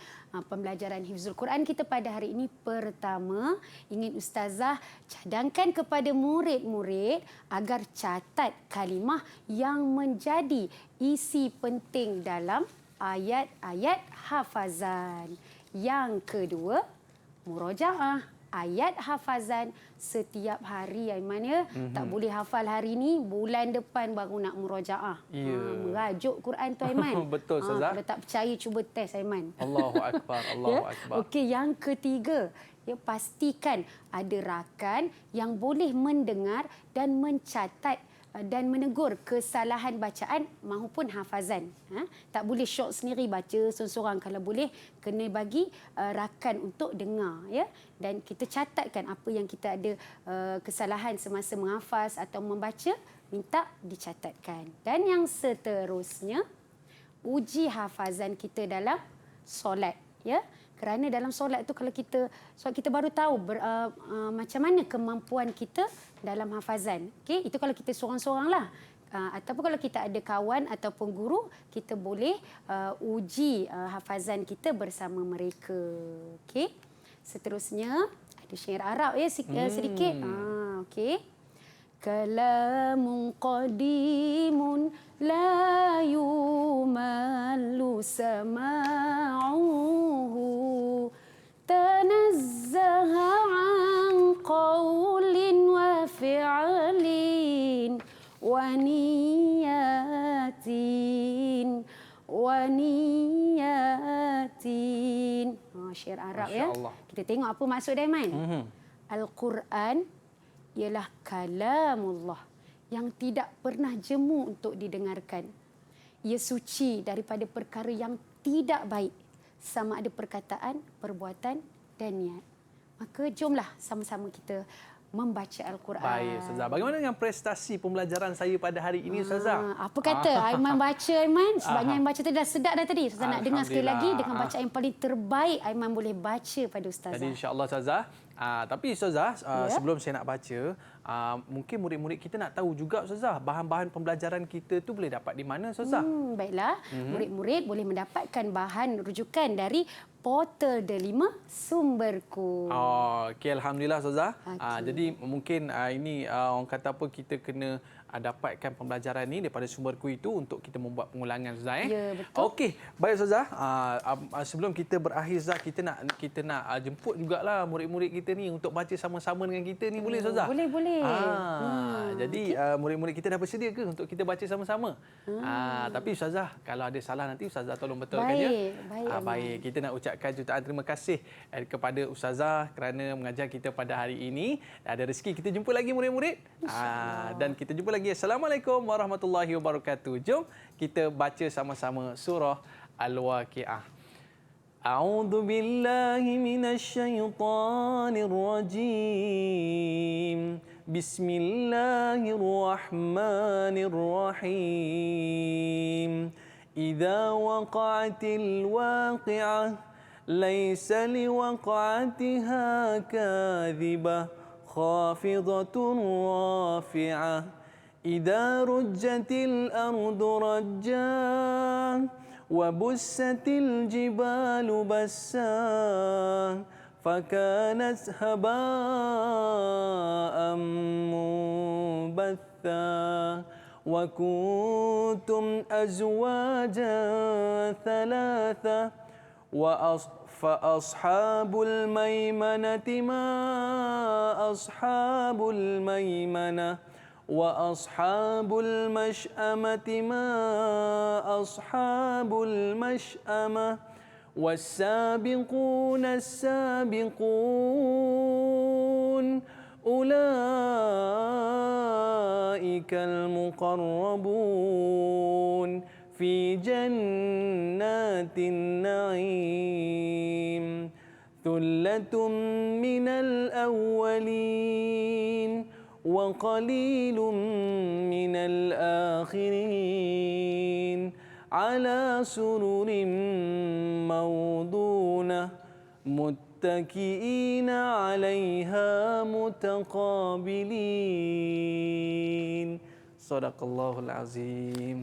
Speaker 3: pembelajaran Hifzul Quran kita pada hari ini. Pertama, ingin ustazah cadangkan kepada murid-murid agar catat kalimah yang menjadi isi penting dalam ayat-ayat hafazan. Yang kedua, murajaah ayat hafazan setiap hari Aiman ya. Tak boleh hafal hari ni, bulan depan baru nak murajaah.
Speaker 2: Ya.
Speaker 3: Merajuk Quran tu Aiman.
Speaker 2: Betul, Ustazah.
Speaker 3: Kalau tak percaya cuba test Aiman.
Speaker 2: Allahu Akbar, Allahu Akbar.
Speaker 3: Okey, yang ketiga, pastikan ada rakan yang boleh mendengar dan mencatat dan menegur kesalahan bacaan maupun hafazan. Tak boleh syok sendiri baca seorang-seorang. Kalau boleh, kena bagi rakan untuk dengar. Ya? Dan kita catatkan apa yang kita ada kesalahan semasa menghafaz atau membaca, minta dicatatkan. Dan yang seterusnya, uji hafazan kita dalam solat. Ya? Kerana dalam solat tu kalau kita baru tahu macam mana kemampuan kita dalam hafazan. Okey, itu kalau kita seorang-seorang lah. ataupun kalau kita ada kawan ataupun guru, kita boleh uji hafazan kita bersama mereka. Okey. Seterusnya ada syair Arab ya sedikit. Okey. Kalamun qadimun la yumallu sama'uhu tanazzaha an qawlin wa fi'lin wa niyatin syair Arab ya. Kita tengok apa maksud dia, Man. Al-Quran ialah kalamullah yang tidak pernah jemu untuk didengarkan. Ia suci daripada perkara yang tidak baik, sama ada perkataan, perbuatan dan niat. Maka jomlah sama-sama kita membaca Al-Quran.
Speaker 2: Baik, Ustazah. Bagaimana dengan prestasi pembelajaran saya pada hari ini, Ustazah?
Speaker 3: Apa kata Aiman baca, Aiman? Sebabnya Aiman baca tadi dah sedap dah tadi. Ustazah nak dengar sekali lagi dengan bacaan yang paling terbaik Aiman boleh baca pada Ustazah.
Speaker 2: Jadi insya-Allah, Ustazah. Tapi Ustazah, sebelum saya nak baca, mungkin murid-murid kita nak tahu juga, Ustazah, bahan-bahan pembelajaran kita tu boleh dapat di mana, Ustazah?
Speaker 3: Baiklah, murid-murid boleh mendapatkan bahan rujukan dari portal Delima Sumberku.
Speaker 2: Okey, alhamdulillah, Ustazah.
Speaker 3: Okey.
Speaker 2: Jadi mungkin ini orang kata apa, kita kena dapatkan pembelajaran ni daripada Sumberku itu untuk kita membuat pengulangan, Ustazah.
Speaker 3: Ya, betul.
Speaker 2: Okey, baik, Ustazah. Sebelum kita berakhir, Ustazah, kita nak jemput jugalah murid-murid kita ni untuk baca sama-sama dengan kita ni, boleh, Ustazah?
Speaker 3: Boleh, boleh.
Speaker 2: Jadi murid-murid kita dah bersedia ke untuk kita baca sama-sama? Tapi Ustazah, kalau ada salah nanti Ustazah tolong betulkan ya. Baik, kita nak ucapkan jutaan terima kasih kepada Ustazah kerana mengajar kita pada hari ini. Ada rezeki kita jumpa lagi murid-murid. Dan kita jumpa lagi. Assalamualaikum warahmatullahi wabarakatuh. Jom kita baca sama-sama surah Al-Waqi'ah. A'udzu billahi minasyaitonir rajim. Bismillahirrahmanirrahim. Idza waqa'atil waqi'ah laysa liwaqa'atiha kadhibah khafidatun rafi'ah. إذا رجت الأرض رجا وبست الجبال بسا فكانت هباء منبثا وكنتم أزواجا ثلاثة فأصحاب الميمنة ما أصحاب الميمنة وأصحاب المشأمة ما أصحاب المشأمة والسابقون السابقون أولئك المقربون في جنات النعيم ثلة من الأولين وقليل من الآخرين على سرر موضونة متكئين عليها متقابلين صدق الله العظيم.